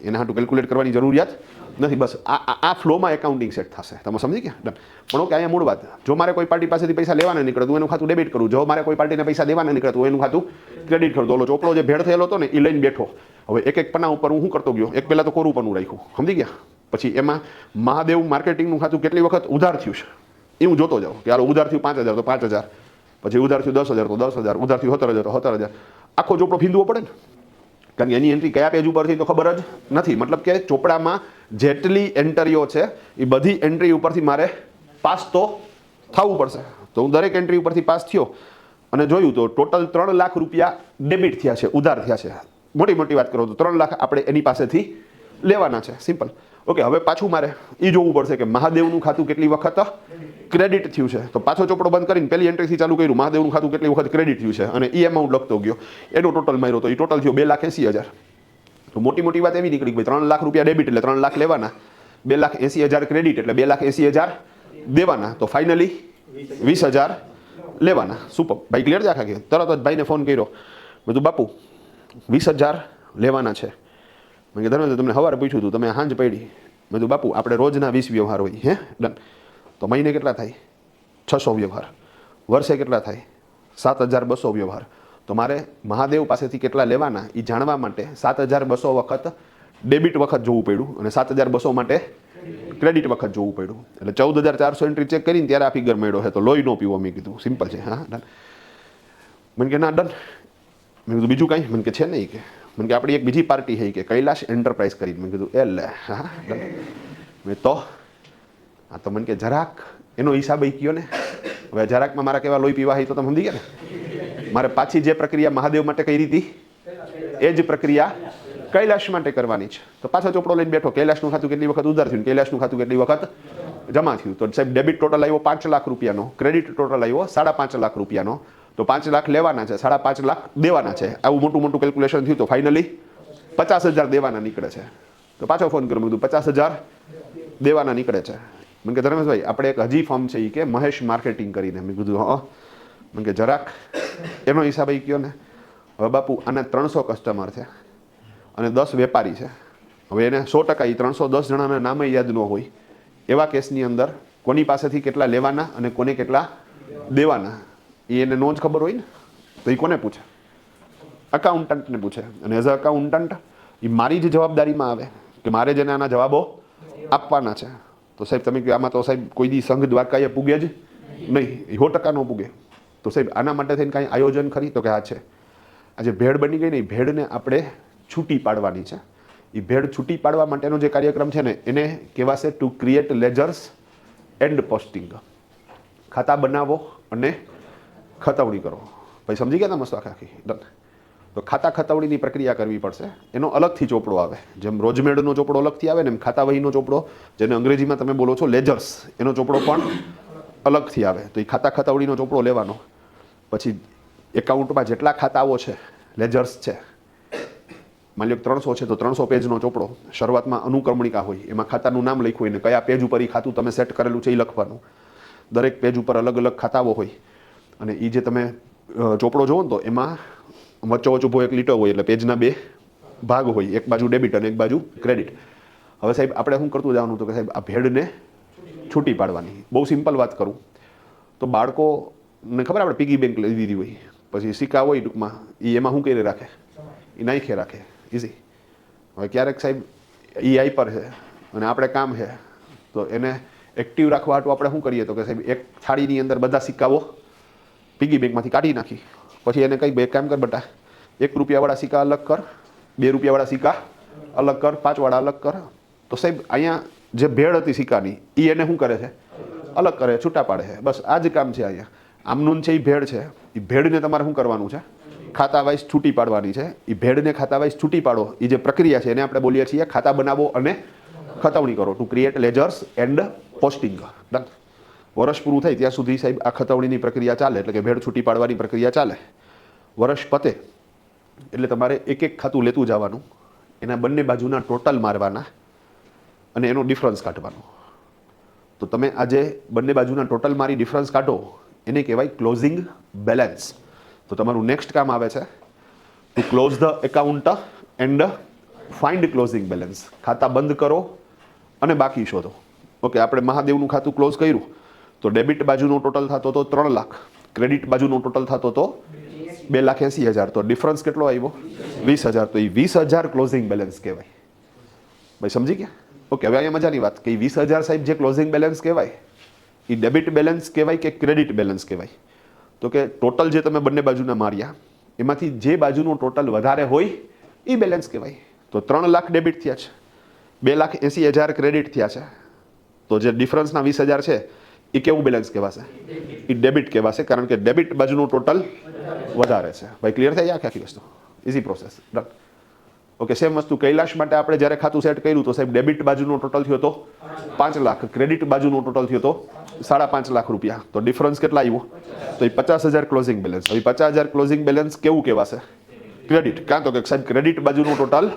એના હાટું કેલ્ક્યુલેટ કરવાની જરૂરિયાત નથી. બસ આ ફ્લોમાં એકાઉન્ટિંગ સેટ થશે. તમે સમજી ગયા? ડન. પણ ઓકે, અહીંયા મૂળ વાત, જો મારે કોઈ પાર્ટી પાસેથી પૈસા લેવાના નીકળે તો એનું ખાતું ડેબિટ કરું. જો મારે કોઈ પાર્ટીને પૈસા દેવાના નીકળે તો એનું ખાતું ક્રેડિટ કરું. તો ઓલો ચોપડો જે ભેળ થયેલો હતો ને એ લઈને બેઠો. હવે એક પન્ના ઉપર હું શું કરતો ગયો? એક પહેલાં તો કોરું પન્નું રાખ્યું. સમજી ગયા? પછી એમાં મહાદેવ માર્કેટિંગનું ખાતું કેટલી વખત ઉધાર થયું છે એ હું જોતો જાઉં કે હાલો ઉધાર થયું 5000 તો 5000, પછી ઉધાર થયું 10000 તો 10000, ઉધાર થયું 17000 તો 17000. આખો ચોપડો ફીંદવો પડે ને, કારણ કે એની એન્ટ્રી કયા પેજ ઉપરથી તો ખબર જ નથી. મતલબ કે ચોપડામાં જેટલી એન્ટ્રીઓ છે એ બધી એન્ટ્રી ઉપરથી મારે પાસ તો થવું પડશે. તો હું દરેક એન્ટ્રી ઉપરથી પાસ થયો અને જોયું તો ટોટલ 3 લાખ રૂપિયા ડેબિટ થયા છે, ઉધાર થયા છે. મોટી વાત કરો તો 3 લાખ આપણે એની પાસેથી લેવાના છે. સિમ્પલ. ઓકે, હવે પાછું મારે એ જોવું પડશે કે મહાદેવનું ખાતું કેટલી વખત ક્રેડિટ થયું છે. તો પાછો ચોપડો બંધ કરીને પહેલી એન્ટ્રીથી ચાલુ કર્યું, મહાદેવનું ખાતું કેટલી વખત ક્રેડિટ થયું છે અને એ અમાઉન્ટ લખતો ગયો. એનો ટોટલ માર્યો તો એ ટોટલ થયો 2,80,000. તો મોટી વાત એવી નીકળી કે 3 લાખ રૂપિયા ડેબિટ એટલે 3 લાખ લેવાના, 2,80,000 ક્રેડિટ એટલે 2,80,000 દેવાના. તો ફાઇનલી 20,000 લેવાના. સુપર ભાઈ, ક્લિયર છે આખા? કે તરત જ ભાઈને ફોન કર્યો. મેં કીધું બાપુ 20,000 લેવાના છે. મેં કીધું ધર્મેન્દ્ર તમને સવારે પૂછ્યું હતું, તમે સાંજ પડી. મેં કીધું બાપુ આપણે રોજના 20 વ્યવહાર હોય. હે? ડન. તો મહિને કેટલા થાય? 600 વ્યવહાર. વર્ષે કેટલા થાય? 7,200 વ્યવહાર. તો મારે મહાદેવ પાસેથી કેટલા લેવાના એ જાણવા માટે 7,200 વખત ડેબિટ વખત જોવું પડ્યું અને 7,200 માટે ક્રેડિટ વખત જોવું પડ્યું. એટલે 14,400 એન્ટ્રી ચેક કરીને ત્યારે આ ફિગર મળ્યો છે. તો લોહી ન પીવો. મેં કીધું સિમ્પલ છે. હા ડન. મને કે ના ડન. મેં કીધું બીજું કાંઈ? મને કે છે નહીં. કે મને કે આપણી એક બીજી પાર્ટી છે કે કૈલાશ એન્ટરપ્રાઇઝ કરીને. મેં કીધું લે. હા ડન. મેં તો હા તો મને કે જરાક એનો હિસાબ કયો ને. હવે જરાકમાં મારા કેવા લોહી પીવા તો તમે સમજી ગયા ને. મારે પાછી જે પ્રક્રિયા મહાદેવ માટે કરી હતી એ જ પ્રક્રિયા કૈલાશ માટે કરવાની છે. તો પાછો ચોપડો લઈને બેઠો. કૈલાશનું ખાતું કેટલી વખત ઉધાર થયું, કૈલાશનું ખાતું કેટલી વખત જમા થયું. તો સાહેબ ડેબિટ ટોટલ આવ્યો 5 લાખ રૂપિયાનો, ક્રેડિટ ટોટલ આવ્યો 5.5 લાખ રૂપિયાનો. તો 5 લાખ લેવાના છે, 5.5 લાખ દેવાના છે. આવું મોટું કેલ્ક્યુલેશન થયું. તો ફાઇનલી 50,000 દેવાના નીકળે છે. તો પાછો ફોન કર્યો. મેં કીધું 50,000 દેવાના નીકળે છે. મને કે ધર્મેશભાઈ આપણે એક હજી ફોર્મ છે એ કે મહેશ માર્કેટિંગ કરીને. મેં કીધું હા. મને કે જરાક એનો હિસાબ કયો ને. હવે બાપુ આના 300 કસ્ટમર છે અને 10 વેપારી છે. હવે એને 100% એ 310 જણાના નામે યાદ ન હોય એવા કેસની અંદર કોની પાસેથી કેટલા લેવાના અને કોને કેટલા દેવાના એ એને નો જ ખબર હોય ને. તો એ કોને પૂછે? અકાઉન્ટન્ટને પૂછે. અને એઝ અ અકાઉન્ટન્ટ એ મારી જ જવાબદારીમાં આવે કે મારે જેને આના જવાબો આપવાના છે. તો સાહેબ તમે કહો આમાં તો સાહેબ કોઈ દી સંઘ દ્વારકાએ પૂગે જ નહીં, 100% ન પૂગે. તો સાહેબ આના માટે થઈને કાંઈ આયોજન ખરી? તો કે આ છે. આજે ભેળ બની ગઈ ને એ ભેળને આપણે છૂટી પાડવાની છે. એ ભેળ છૂટી પાડવા માટેનો જે કાર્યક્રમ છે ને એને કહેવાશે two create ledgers and posting. ખાતા બનાવો અને ખતવણી કરો. ભાઈ સમજી ગયા તમે મસ્ત આખી? ડન. તો ખાતા ખતવણીની પ્રક્રિયા કરવી પડશે. એનો અલગથી ચોપડો આવે. જેમ રોજમેડનો ચોપડો અલગથી આવે ને એમ ખાતા વહીનો ચોપડો, જેને અંગ્રેજીમાં તમે બોલો છો લેજર્સ, એનો ચોપડો પણ અલગથી આવે. તો એ ખાતા ખતવણીનો ચોપડો લેવાનો. પછી એકાઉન્ટમાં જેટલા ખાતાઓ છે, લેજર્સ છે, માની લો 300 છે તો 300 પેજનો ચોપડો, શરૂઆતમાં અનુક્રમણિકા હોય, એમાં ખાતાનું નામ લખ્યું હોય ને કયા પેજ ઉપર એ ખાતું તમે સેટ કરેલું છે એ લખવાનું. દરેક પેજ ઉપર અલગ અલગ ખાતાઓ હોય અને એ જે તમે ચોપડો જોવો ને તો એમાં વચ્ચોવચ્ચ ઊભો એક લીટો હોય, એટલે પેજના 2 ભાગ હોય, એક બાજુ ડેબિટ અને એક બાજુ ક્રેડિટ. હવે સાહેબ આપણે શું કરતું જવાનું તો કે સાહેબ આ ભેડને છૂટી પાડવાની. બહુ સિમ્પલ વાત કરું તો બાળકોને ખબર આપણે પીગી બેંક લઈ દીધી હોય, પછી સિક્કા હોય ટૂંકમાં, એ એમાં શું કરી રાખે, એ નાખી રાખે, ઇઝી. હવે ક્યારેક સાહેબ એ હાઈપર છે અને આપણે કામ છે તો એને એક્ટિવ રાખવા હાટું આપણે શું કરીએ તો કે સાહેબ એક થાળીની અંદર બધા સિક્કાઓ પીગી બેંકમાંથી કાઢી નાખી, પછી એને કંઈ બે કામ કર બેટા, 1 રૂપિયાવાળા સિક્કા અલગ કર, 2 રૂપિયાવાળા સિક્કા અલગ કર, 5 વાળા અલગ કર. તો સાહેબ અહીંયા જે ભેળ હતી સિક્કાની એ એને શું કરે છે, અલગ કરે, છૂટા પાડે છે. બસ આ જ કામ છે અહીંયા. આમનું છે એ ભેળ છે, એ ભેળને તમારે શું કરવાનું છે, ખાતા વાઇઝ છૂટી પાડવાની છે. એ ભેળને ખાતા વાઇઝ છૂટી પાડો, એ જે પ્રક્રિયા છે એને આપણે બોલીએ છીએ ખાતા બનાવો અને ખતવણી કરો, to create ledgers and posting. Done. વર્ષ પૂરું થાય ત્યાં સુધી સાહેબ આ ખતવણીની પ્રક્રિયા ચાલે, એટલે કે ભેળ છૂટી પાડવાની પ્રક્રિયા ચાલે. વર્ષ પતે એટલે તમારે એક એક ખાતું લેતું જવાનું, એના બંને બાજુના ટોટલ મારવાના અને એનો ડિફરન્સ કાઢવાનો. તો તમે આજે બંને બાજુના ટોટલ મારી ડિફરન્સ કાઢો એને કહેવાય ક્લોઝિંગ બેલેન્સ. તો તમારું નેક્સ્ટ કામ આવે છે to close the account and find closing balance. ખાતા બંધ કરો અને બાકી શોધો. ઓકે, આપણે મહાદેવનું ખાતું ક્લોઝ કર્યું તો ડેબિટ બાજુનો ટોટલ થતો તો 3 લાખ, ક્રેડિટ બાજુનો ટોટલ થતો તો 2,80,000. તો ડિફરન્સ કેટલો આવ્યો, 20,000. તો એ 20,000 ક્લોઝિંગ બેલેન્સ કહેવાય. ભાઈ સમજી ગયા? ઓકે, હવે અહીંયા મજાની વાત કે 20,000 સાહેબ જે ક્લોઝિંગ બેલેન્સ કહેવાય એ ડેબિટ બેલેન્સ કહેવાય કે ક્રેડિટ બેલેન્સ કહેવાય? તો કે ટોટલ જે તમે બંને બાજુના માર્યા એમાંથી જે બાજુનું ટોટલ વધારે હોય એ બેલેન્સ કહેવાય. તો 3 લાખ ડેબિટ થયા છે, 2,80,000 ક્રેડિટ થયા છે, તો જે ડિફરન્સના 20,000 છે એ કેવું બેલેન્સ કહેવાશે, એ ડેબિટ કહેવાશે, કારણ કે ડેબિટ બાજુનું ટોટલ વધારે છે. ભાઈ ક્લિયર થઈ આખી વસ્તુ? Easy process. Done. Okay, same વસ્તુ કૈલાશ માટે આપણે જ્યારે ખાતું સેટ કર્યું તો સાહેબ ડેબિટ બાજુનો ટોટલ થયો તો 5 લાખ, ક્રેડિટ બાજુનો ટોટલ થયો તો 5.5 લાખ રૂપિયા. તો ડિફરન્સ કેટલા આવ્યો, તો એ 50,000 ક્લોઝિંગ બેલેન્સ. હવે 50,000 ક્લોઝિંગ બેલેન્સ કેવું કહેવાશે, ક્રેડિટ. કાં તો કે સાહેબ ક્રેડિટ બાજુનું ટોટલ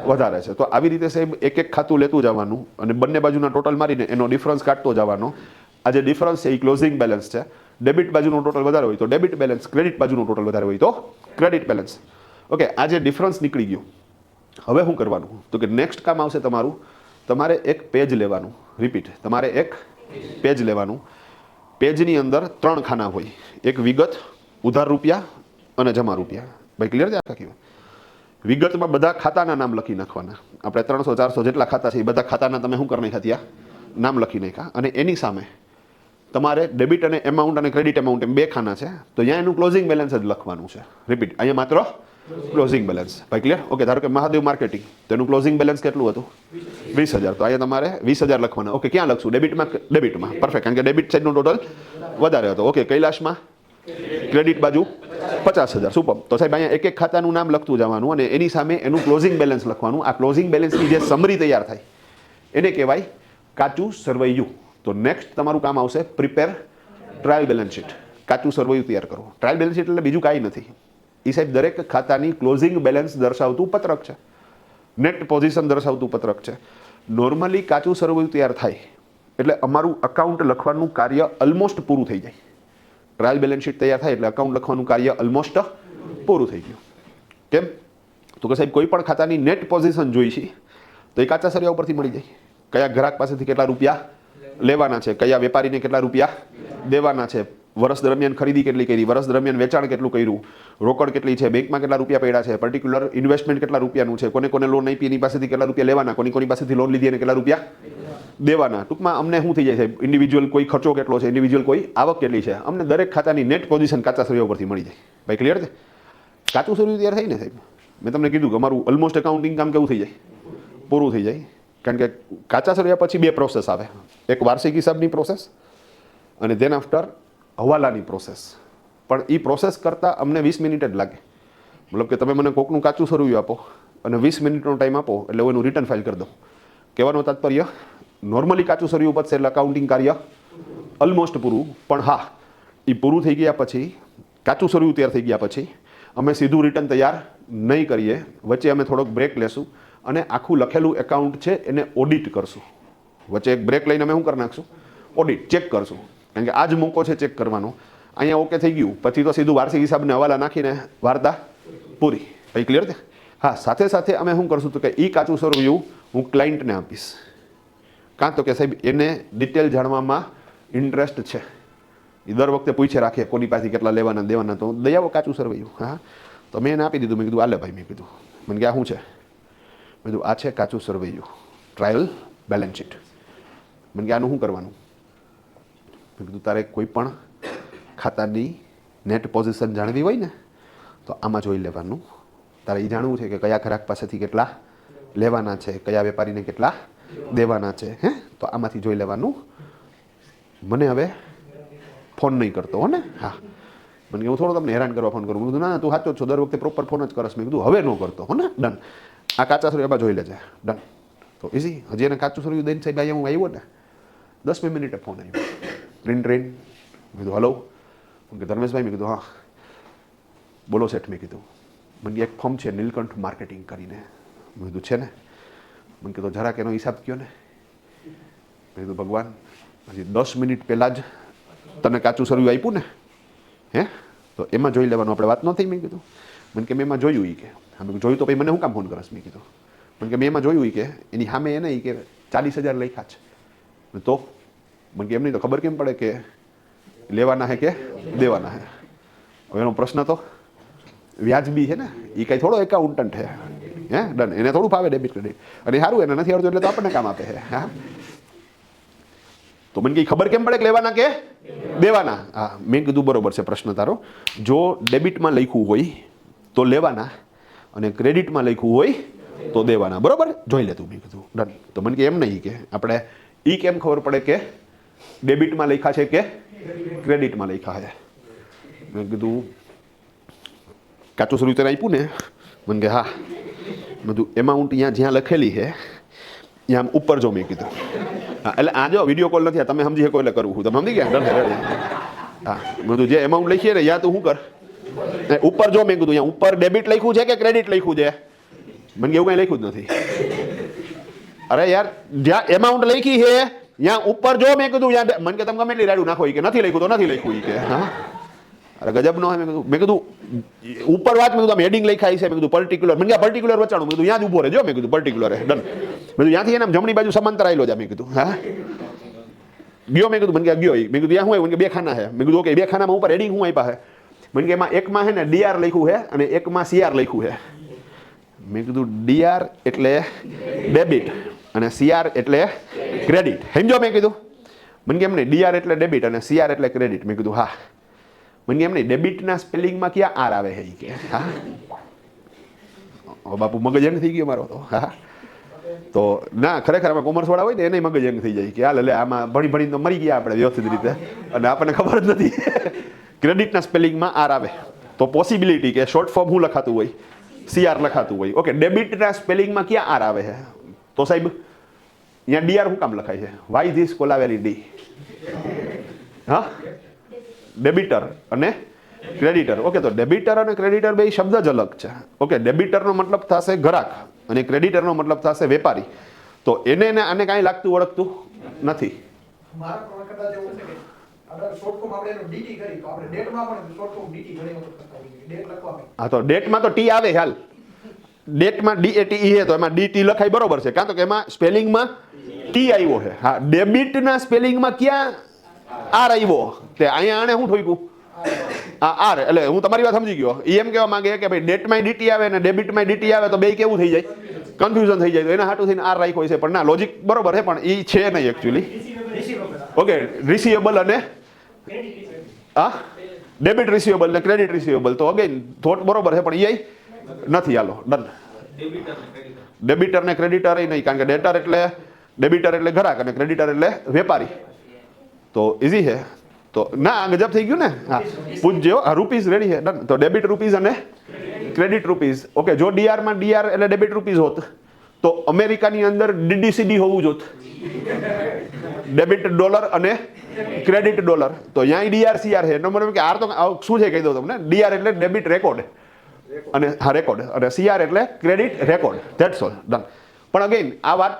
વધારે છે. તો આવી રીતે સાહેબ એક એક ખાતું લેતું જવાનું અને બંને બાજુના ટોટલ મારીને એનો ડિફરન્સ કાઢતો જવાનો. આ જે ડિફરન્સ છે એ ક્લોઝિંગ બેલેન્સ છે. ડેબિટ બાજુનો ટોટલ વધારે હોય તો ડેબિટ બેલેન્સ, ક્રેડિટ બાજુનો ટોટલ વધારે હોય તો ક્રેડિટ બેલેન્સ. ઓકે, આ જે ડિફરન્સ નીકળી ગયું, હવે શું કરવાનું તો કે નેક્સ્ટ કામ આવશે તમારું, તમારે એક પેજ લેવાનું. રિપીટ, તમારે એક પેજ લેવાનું. પેજની અંદર 3 ખાના હોય, એક વિગત, ઉધાર રૂપિયા અને જમા રૂપિયા. ભાઈ ક્લિયર છે આખી? વિગતમાં બધા ખાતાના નામ લખી નાખવાના. આપણે 300-400 જેટલા ખાતા છે એ બધા ખાતાના તમે શું કરી નાખ્યા, ત્યાં નામ લખી નાખ્યા. અને એની સામે તમારે ડેબિટ અને એમાઉન્ટ અને ક્રેડિટ એમાઉન્ટ એમ 2 ખાના છે, તો અહીંયા એનું ક્લોઝિંગ બેલેન્સ જ લખવાનું છે. રિપીટ, અહીંયા માત્ર ક્લોઝિંગ બેલેન્સ. ભાઈ ક્લિયર? ઓકે, ધારો કે મહાદેવ માર્કેટિંગ, તેનું ક્લોઝિંગ બેલેન્સ કેટલું હતું, 20,000. તો અહીંયા તમારે 20,000 લખવાના. ઓકે, ક્યાં લખશું, ડેબિટમાં? ડેબિટમાં. પરફેક્ટ, કારણ કે ડેબિટ સાઈડનો ટોટલ વધારે હતો. ઓકે, કૈલાશમાં ક્રેડિટ બાજુ 50,000. સુપર. તો સાહેબ અહીંયા એક એક ખાતાનું નામ લખતું જવાનું અને એની સામે એનું ક્લોઝિંગ બેલેન્સ લખવાનું. આ ક્લોઝિંગ બેલેન્સની જે સમરી તૈયાર થાય એને કહેવાય કાચું સરવૈયું. તો નેક્સ્ટ તમારું કામ આવશે પ્રિપેર ટ્રાયલ બેલેન્સ શીટ. કાચું સરવૈયું તૈયાર કરો. ટ્રાયલ બેલેન્સ શીટ એટલે બીજું કાંઈ નથી, એ સાહેબ દરેક ખાતાની ક્લોઝિંગ બેલેન્સ દર્શાવતું પત્રક છે, નેટ પોઝિશન દર્શાવતું પત્રક છે. નોર્મલી કાચું સરવૈયું તૈયાર થાય એટલે અમારું અકાઉન્ટ લખવાનું કાર્ય ઓલમોસ્ટ પૂરું થઈ જાય. ટ્રાયલ બેલેન્સ શીટ તૈયાર થાય એટલે અકાઉન્ટ લખવાનું કાર્ય ઓલમોસ્ટ પૂરું થઈ ગયું. કેમ તો કે સાહેબ કોઈ પણ ખાતાની નેટ પોઝિશન જોઈ છે તો એ કાચા સરિયા ઉપરથી મળી જાય. કયા ગ્રાહક પાસેથી કેટલા રૂપિયા લેવાના છે, કયા વેપારીને કેટલા રૂપિયા દેવાના છે, વર્ષ દરમિયાન ખરીદી કેટલી કરી, વર્ષ દરમિયાન વેચાણ કેટલું કર્યું, રોકડ કેટલી છે, બેંકમાં કેટલા રૂપિયા પડ્યા છે, પર્ટિક્યુલર ઇન્વેસ્ટમેન્ટ કેટલા રૂપિયાનું છે, કોને કોને લોન આપી એની પાસેથી કેટલા રૂપિયા લેવાના, કોની પાસેથી લોન લીધી અને કેટલા રૂપિયા દેવાના. ટૂંકમાં અમને શું થઈ જાય છે, ઇન્ડિવિજ્યુઅલ કોઈ ખર્ચો કેટલો છે, ઇન્ડિવિજ્યુઅલ કોઈ આવક કેટલી છે, અમને દરેક ખાતાની નેટ પોઝિશન કાચા સરિયા ઉપરથી મળી જાય. ભાઈ ક્લિયર છે? કાચું સરિયું તૈયાર થાય ને સાહેબ, મેં તમને કીધું કે અમારું ઓલમોસ્ટ એકાઉન્ટિંગ કામ કેવું થઈ જાય, પૂરું થઈ જાય. કારણ કે કાચા સરિયા પછી 2 પ્રોસેસ આવે, એક વાર્ષિક હિસાબની પ્રોસેસ અને ધેન આફ્ટર હવાલાની પ્રોસેસ. પણ એ પ્રોસેસ કરતાં અમને 20 મિનિટ જ લાગે. મતલબ કે તમે મને કોકનું કાચું સરિયું આપો અને 20 મિનિટનો ટાઈમ આપો એટલે હું એનું રિટર્ન ફાઇલ કરી દઉં. કહેવાનો તાત્પર્ય નોર્મલી કાચું સરિયું પતશે એટલે અકાઉન્ટિંગ કાર્ય ઓલમોસ્ટ પૂરું. પણ હા, એ પૂરું થઈ ગયા પછી કાચું સરયું તૈયાર થઈ ગયા પછી અમે સીધું રિટર્ન તૈયાર નહીં કરીએ, વચ્ચે અમે થોડોક બ્રેક લેશું અને આખું લખેલું એકાઉન્ટ છે એને ઓડિટ કરશું. વચ્ચે એક બ્રેક લઈને અમે શું કરી નાખશું? ઓડિટ, ચેક કરશું. કારણ કે આ જ મોકો છે ચેક કરવાનો. અહીંયા ઓકે થઈ ગયું પછી તો સીધું વાર્ષિક હિસાબને હવાલા નાખીને વાર્તા પૂરી. પછી ક્લિયર છે? હા, સાથે સાથે અમે શું કરશું તો કે એ કાચું સરવૈયું હું ક્લાયન્ટને આપીશ. કાં તો કે સાહેબ એને ડિટેલ જાણવામાં ઇન્ટરેસ્ટ છે, એ દર વખતે પૂછે રાખીએ કોની પાસેથી કેટલા લેવાના દેવાના, તો દઈ આવો કાચું સરવૈયું. હા, તો મેં એને આપી દીધું. મેં કીધું આલે ભાઈ, મેં કીધું મને કે આ શું છે? મેં કીધું આ છે કાચું સરવૈયું, ટ્રાયલ બેલેન્સ શીટ. મને કે આનું શું કરવાનું? મેં કીધું તારે કોઈ પણ ખાતાની નેટ પોઝિશન જાણવી હોય ને તો આમાં જોઈ લેવાનું. તારે એ જાણવું છે કે કયા ગ્રાહક પાસેથી કેટલા લેવાના છે, કયા વેપારીને કેટલા દેવાના છે, હે, તો આમાંથી જોઈ લેવાનું. મને હવે ફોન નહીં કરતો હો ને? હા, મને કે હું થોડો તમને હેરાન કરવા ફોન કરું. મેં કીધું ના તું સાચો જ છો, દર વખતે પ્રોપર ફોન જ કરસ. મેં કીધું હવે ન કરતો હો ને? ડન. આ કાચા સરવૈયા એમાં જોઈ લેજે. ડન. તો ઇઝી. હજી એને કાચું સરવૈયું દઈને સાહેબ અહીંયા હું આવ્યો ને 10 મિનિટે ફોન આવ્યો. ટ્રેન મેં કીધું હલો. કે ધર્મેશભાઈ? મેં કીધું હા. બોલો શેઠ. મેં કીધું મને એક ફોર્મ છે નીલકંઠ માર્કેટિંગ કરીને. મેં કીધું છે ને? મને કીધું જરાક એનો હિસાબ કયો ને. મેં કીધું ભગવાન, હજી 10 મિનિટ પહેલાં જ તને કાચું સરવૈયું આપ્યું ને, હે, તો એમાં જોઈ લેવાનું. આપણે વાત ન થઈ? મેં કીધું. મને કે મેં એમાં જોયું એ કે. હા, મેં જોયું તો પછી મને શું કામ ફોન કરસ? મેં કીધું. મને કે મેં એમાં જોયું કે એની સામે એને કે 40,000 લખ્યા છે. તો મને કે એમ નહીં તો ખબર કેમ પડે કે લેવાના હે કે દેવાના હે? હવે એનો પ્રશ્ન તો વ્યાજબી છે ને, એ કાંઈ થોડો એકાઉન્ટન્ટ છે, હે? ડન. એને થોડું ફાવે ડેબિટ ક્રેડિટ, અને સારું એને નથી આવડતું એટલે તો આપણને કામ આપે છે. હા, તો મને કંઈ ખબર કેમ પડે કે લેવાના કે દેવાના? હા, મેં કીધું બરોબર છે પ્રશ્ન તારો. જો ડેબિટમાં લખ્યું હોય તો લેવાના અને ક્રેડિટમાં લખ્યું હોય તો દેવાના. બરોબર, જોઈ લે તું. મેં કીધું ડન. તો મને કે એમ નહીં કે આપણે એ કેમ ખબર પડે કે ડેબિટમાં લખ્યા છે કે ક્રેડિટમાં લખ્યા છે? મેં કીધું કાચું સરવૈયું તને આપ્યું ને? મને કે હા. મેં કીધું એમાઉન્ટ જ્યાં લખેલી છે ત્યાં ઉપર જો. મેં કીધું હા, એટલે આ જો વિડીયો કોલ નથી, તમે સમજી શકો એટલે કરવું હું. તમે સમજી ગયા? હા, મેં કીધું જે એમાઉન્ટ લખીએ ને યા તું શું કર, ઉપર જો. મેં કીધું અહીંયા ઉપર ડેબિટ લખ્યું છે કે ક્રેડિટ લખ્યું છે? મને એવું કંઈ લખ્યું જ નથી. અરે યાર, જ્યાં એમાઉન્ટ લખી છે ત્યાં ઉપર જો. મેં કીધું ત્યાં મને કે તમે ગમે એટલી રાડું નાખો કે નથી લખ્યું તો નથી લખ્યું કે. હા, અરે ગજબ નો. મેં કીધું ઉપર વાત. મેં કીધું આમ હેડિંગ લખાઈ છે. મેં કીધું પર્ટિક્યુલર. મને કે પર્ટિક્યુલર વચાણું. મેં કીધું ત્યાં જ ઉભો રહેજો. મેં કીધું પર્ટિક્યુલર હે. ડન. મેં કીધું ત્યાંથી એને જમણી બાજુ સમાંતર આવેલો છે. મેં કીધું હા ગયો. મેં કીધું મને કે ગયો. મેં કીધું ત્યાં શું હોય? મને બે ખાના છે. મેં કીધું ઓકે, બે ખાનામાં ઉપર હેડિંગ શું આપ્યા છે? મને કે એમાં એકમાં છે ને DR લખ્યું છે અને એકમાં CR લખ્યું છે. મેં કીધું DR એટલે ડેબિટ અને CR એટલે ક્રેડિટ. સમજો? મેં કીધું. મને કેમ નહીં DR એટલે ડેબિટ અને CR એટલે ક્રેડિટ? મેં કીધું હા. મને એમ નહીં ડેબિટના સ્પેલિંગમાં ક્યાં R આવે છે કે? હા, બાપુ મગજ એંગ થઈ ગયો મારો તો. હા, તો ના ખરેખર આમાં કોમર્સવાળા હોય ને એને મગજ એંગ થઈ જાય કે હાલ એટલે આમાં ભણી ભણીને તો મરી ગયા આપણે વ્યવસ્થિત રીતે, અને આપણને ખબર જ નથી. ક્રેડિટના સ્પેલિંગમાં R આવે તો પોસિબિલિટી કે શોર્ટ ફોર્મ શું લખાતું હોય? CR લખાતું હોય. ઓકે, ડેબિટના સ્પેલિંગમાં ક્યાં R આવે છે? તો સાહેબ અહીંયા DR શું કામ લખાય છે? Why this Kolaveri D? હા, ડેબિટર અને ક્રેડિટર. ઓકે, તો ડેબિટર અને ક્રેડિટર બે શબ્દ જ અલગ છે. ઓકે, ડેબિટરનો મતલબ થશે ગ્રાહક અને ક્રેડિટરનો મતલબ થશે વેપારી. તો એને આને કાંઈ લાગતું ઓળખતું નથી. મારા પ્રમાણે કદાચ એવું છે કે આપણે શોર્ટ ફોર્મ આપણે એનો DT કરી તો આપણે ડેટમાં પણ શોર્ટ ફોર્મ DT ઘણી વખત કરતા હોઈએ. ડેટ લખવા હા, તો ડેટમાં તો T આવે. હાલ, ડેટમાં DATE છે તો એમાં DT લખાય. બરોબર છે, કાં તો કે એમાં સ્પેલિંગમાં T આવ્યો છે. હા, ડેબિટના સ્પેલિંગમાં ક્યાં R આવ્યો? તે અહીંયા આને શું ઠોક્યું? આ R. એટલે હું તમારી વાત સમજી ગયો. એ એમ કહેવા માંગે કે ભાઈ ડેટમાં DT આવે અને ડેબિટમાં DT આવે તો બે કેવું થઈ જાય? કન્ફ્યુઝન થઈ જાય. તો એના હાટું થઈને R રાખ્યો છે. પણ ના, લોજિક બરોબર છે પણ એ છે નહીં એકચ્યુઅલી. ઓકે, રિસીવેબલ અને હા ડેબિટ રિસીવેબલ ને ક્રેડિટ રિસીવેબલ. તો અગેન થોટ બરોબર છે પણ એ નથી. હાલો ડન. ડેબિટર ને ક્રેડિટર નહીં, કારણ કે ડેટર એટલે ડેબિટર એટલે ગ્રાહક અને ક્રેડિટર એટલે વેપારી. તો ઇઝી છે. તો ના ગજબ થઈ ગયું ને. હા, પૂછજો. હા, રૂપીઝ રેડી છે. ડન. તો ડેબિટ રૂપીઝ અને ક્રેડિટ રૂપીઝ. ઓકે, જો DR માં DR એટલે ડેબિટ રૂપીઝ હોત તો અમેરિકાની અંદર DDCD હોવું જોત. ડેબિટ ડોલર અને ક્રેડિટ ડોલર. તો અહીંયા ડીઆર સીઆર છે એનો મતલબ કે આર તો શું છે કહી દઉં તમને. ડીઆર એટલે ડેબિટ રેકોર્ડ અને હા રેકોર્ડ અને સીઆર એટલે credit record. That's all done. પણ અગેન આ વાત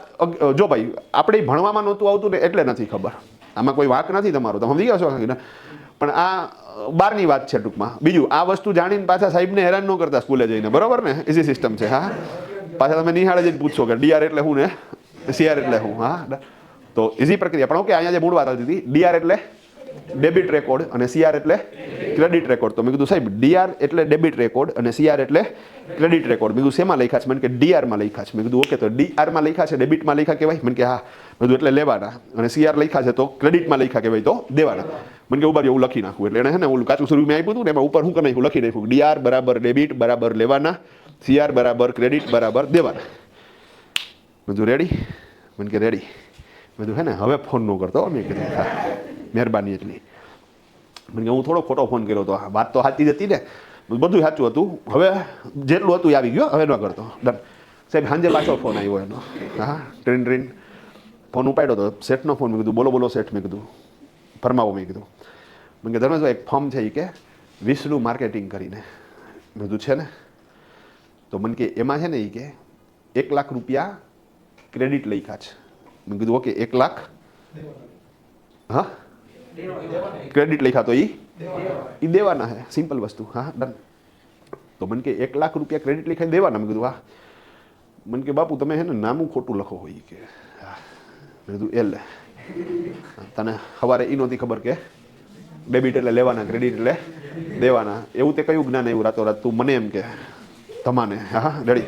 જો ભાઈ આપણે ભણવામાં નહોતું આવતું ને એટલે નથી ખબર. આમાં કોઈ વાંક નથી તમારો, તમે સમજી ગયા છો. પણ આ બહારની વાત છે ટૂંકમાં. બીજું આ વસ્તુ જાણીને પાછા સાહેબને હેરાન ન કરતા સ્કૂલે જઈને, બરોબર ને. ઇઝી સિસ્ટમ છે. હા, પાછા તમે નિહાળે જઈને પૂછશો કે ડીઆર એટલે શું ને સીઆર એટલે શું. હા, તો ઇઝી પ્રક્રિયા. પણ ઓકે, અહીંયા જે મૂળ વાત આવતી હતી, ડીઆર એટલે ડેબિટ રેકોર્ડ અને સીઆર એટલે ક્રેડિટ રેકોર્ડ. તો મેં કીધું સાહેબ ડીઆર એટલે ડેબિટ રેકોર્ડ અને સીઆર એટલે ક્રેડિટ રેકોર્ડ. મેં કીધું શેમાં લખ્યા છે? મને કે ડીઆરમાં લખ્યા છે. મેં કીધું ઓકે, તો ડીઆરમાં લખ્યા છે ડેબિટમાં લખ્યા કહેવાય? મને કે હા. મેં કીધું એટલે લેવાના. અને સીઆર લખ્યા છે તો ક્રેડિટમાં લખ્યા કહેવાય તો દેવાના. મને કે ઉપર એવું લખી નાખવું. એટલે એને હે ને ઓલું કાચું સ્વરૂપ મેં આપ્યું હતું ને એમાં ઉપર શું કરી નાખ્યું, લખી નાખ્યું ડીઆર બરાબર ડેબિટ બરાબર લેવાના, સીઆર બરાબર ક્રેડિટ બરાબર દેવાના. મેં કીધું રેડી? મને કે રેડી. મેં કીધું હે ને હવે ફોન ન કરતો. મેં કીધું હા મહેરબાની એટલી. મને કે હું થોડો ખોટો ફોન કર્યો હતો. વાત તો સાચી જ હતી ને, બધું સાચું હતું. હવે જેટલું હતું એ આવી ગયો, હવે ન કરતો. ડન. સાહેબ સાંજે પાછો ફોન આવ્યો એનો. હા, ટ્રેન ફોન ઉપાડ્યો તો શેઠનો ફોન. મેં કીધું બોલો બોલો શેઠ. મેં કીધું ફરમાવો. મેં કીધું મને કે ધર્મેશભાઈ એક ફોર્મ છે એ કે વિષ્ણુ માર્કેટિંગ કરીને. મેં કીધું છે ને. તો મને કે એમાં છે ને એ કે 1 લાખ રૂપિયા ક્રેડિટ લખ્યા છે. મેં કીધું ઓકે 1 લાખ હા ક્રેડિટ લખ્યા તો એ દેવાના છે. સિમ્પલ વસ્તુ. હા ડન. તો મને કે 1 લાખ રૂપિયા ક્રેડિટ લખાઈ દેવાના. મેં કીધું હા. મને કે બાપુ તમે હે ને નામું ખોટું લખો હોય કે. મેં કીધું એટલે તને સવારે એ નહોતી ખબર કે ડેબિટ એટલે લેવાના, ક્રેડિટ એટલે દેવાના. એવું તે કયું જ્ઞાન એવું રાતોરાત તું મને એમ કે તમાને હા રેડી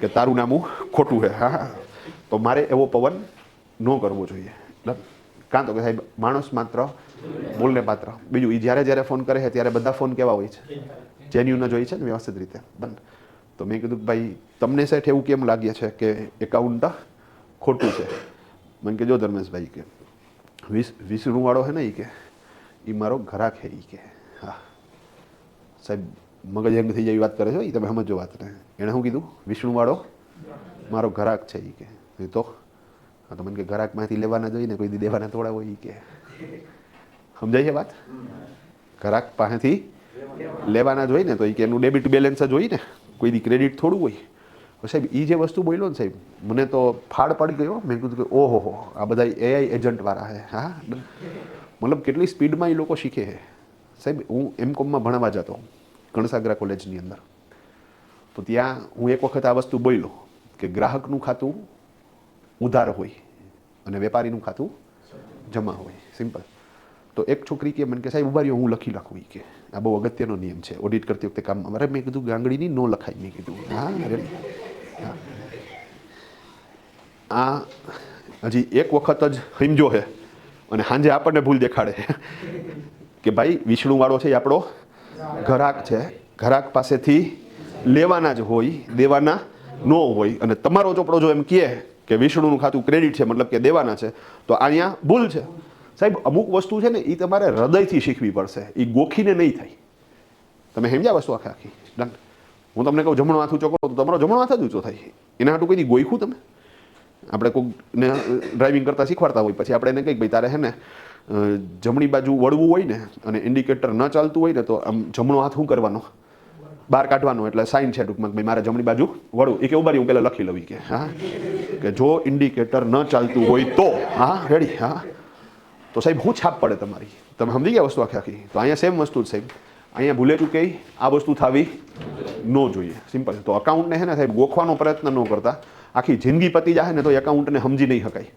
કે તારું નામું ખોટું છે. હા, તો મારે એવો પવન ન કરવો જોઈએ. કાં તો કે સાહેબ માણસ માત્ર બોલને પાત્ર. બીજું એ જ્યારે જ્યારે ફોન કરે છે ત્યારે બધા ફોન કેવા હોય છે? જેન્યુન જ હોય છે ને, વ્યવસ્થિત રીતે. બંધ. તો મેં કીધું ભાઈ તમને સેઠ એવું કેમ લાગે છે કે એકાઉન્ટ ખોટું છે? મને કે જો ધર્મેશભાઈ કે વિષ્ણુવાળો છે ને એ કે એ મારો ઘરાક છે એ કે. હા સાહેબ મગજ હેંગ થઈ જાય એવી વાત કરે છે. એ તમે સમજો વાતને. એણે શું કીધું? વિષ્ણુવાળો મારો ઘરાક છે એ કે. તો હા, તો મને કે ઘરાકમાંથી લેવાના જોઈએ ને, કોઈ દી દેવાના થોડા હોય એ કે. સમજાય છે વાત? ઘરાક પાસેથી લેવાના જ હોય ને, તો એ કે એનું ડેબિટ બેલેન્સ જ હોય ને, કોઈ દી ક્રેડિટ થોડું હોય. સાહેબ એ જે વસ્તુ બોલ્યો ને સાહેબ, મને તો ફાડ પડી ગયો. મેં કીધું કે ઓહો આ બધા એઆઈ એજન્ટવાળા છે. હા, મતલબ કેટલી સ્પીડમાં એ લોકો શીખે છે. સાહેબ હું એમકોમમાં ભણવા જતો કણસાગરા કોલેજની અંદર. તો ત્યાં હું એક વખત આ વસ્તુ બોલ્યો કે ગ્રાહકનું ખાતું ઉધાર હોય અને વેપારીનું ખાતું જમા હોય. સિમ્પલ. તો એક છોકરી કે મને કે સાહેબ ઉભા રહ્યો હું લખી નાખું. એ કે આ બહુ અગત્યનો નિયમ છે ઓડિટ કરતી વખતે કામમાં. મારે મેં કીધું ગાંગડીની નો લખાય. મેં કીધું હા રેડી. આ હજી એક વખત જ સમજો છે અને સાંજે આપણને ભૂલ દેખાડે કે ભાઈ વિષ્ણુવાળો છે એ આપણો ઘરાક છે. ઘરાક પાસેથી લેવાના જ હોય, દેવાના ન હોય. અને તમારો ચોપડો જો એમ કહે કે વિષ્ણુનું ખાતું ક્રેડિટ છે મતલબ કે દેવાના છે, તો અહીંયા ભૂલ છે. સાહેબ અમુક વસ્તુ છે ને એ તમારે હૃદયથી શીખવી પડશે. એ ગોખીને નહીં થાય. તમે સમજ્યા વસ્તુ આખી? ડન. હું તમને કહું જમણો હાથ ઊંચો કરો તો તમારો જમણો હાથ જ ઊંચો થાય. એના હાટું કોઈ ગોઈખું તમે? આપણે કોઈને ડ્રાઇવિંગ કરતાં શીખવાડતા હોય, પછી આપણે એને કંઈક ભાઈ તારે હે ને જમણી બાજુ વળવું હોય ને અને ઇન્ડિકેટર ન ચાલતું હોય ને તો આમ જમણો હાથ શું કરવાનો? બહાર કાઢવાનો. એટલે સાઇન છે ટૂંકમાં ભાઈ મારે જમણી બાજુ વળવું. એ કે ઉભા હું પહેલાં લખી લઉં કે હા કે જો ઇન્ડિકેટર ન ચાલતું હોય તો હા રેડી. હા, તો સાહેબ શું છાપ પડે તમારી? તમે સમજી ગયા વસ્તુ આખી? તો અહીંયા સેમ વસ્તુ જ સાહેબ. અહીંયા ભૂલે ચૂકે આ વસ્તુ થવી ન જોઈએ. સિમ્પલ. તો અકાઉન્ટને છે ને સાહેબ ગોખવાનો પ્રયત્ન ન કરતા. આખી જિંદગી પતી જાય ને તો એકાઉન્ટને સમજી નહીં શકાય.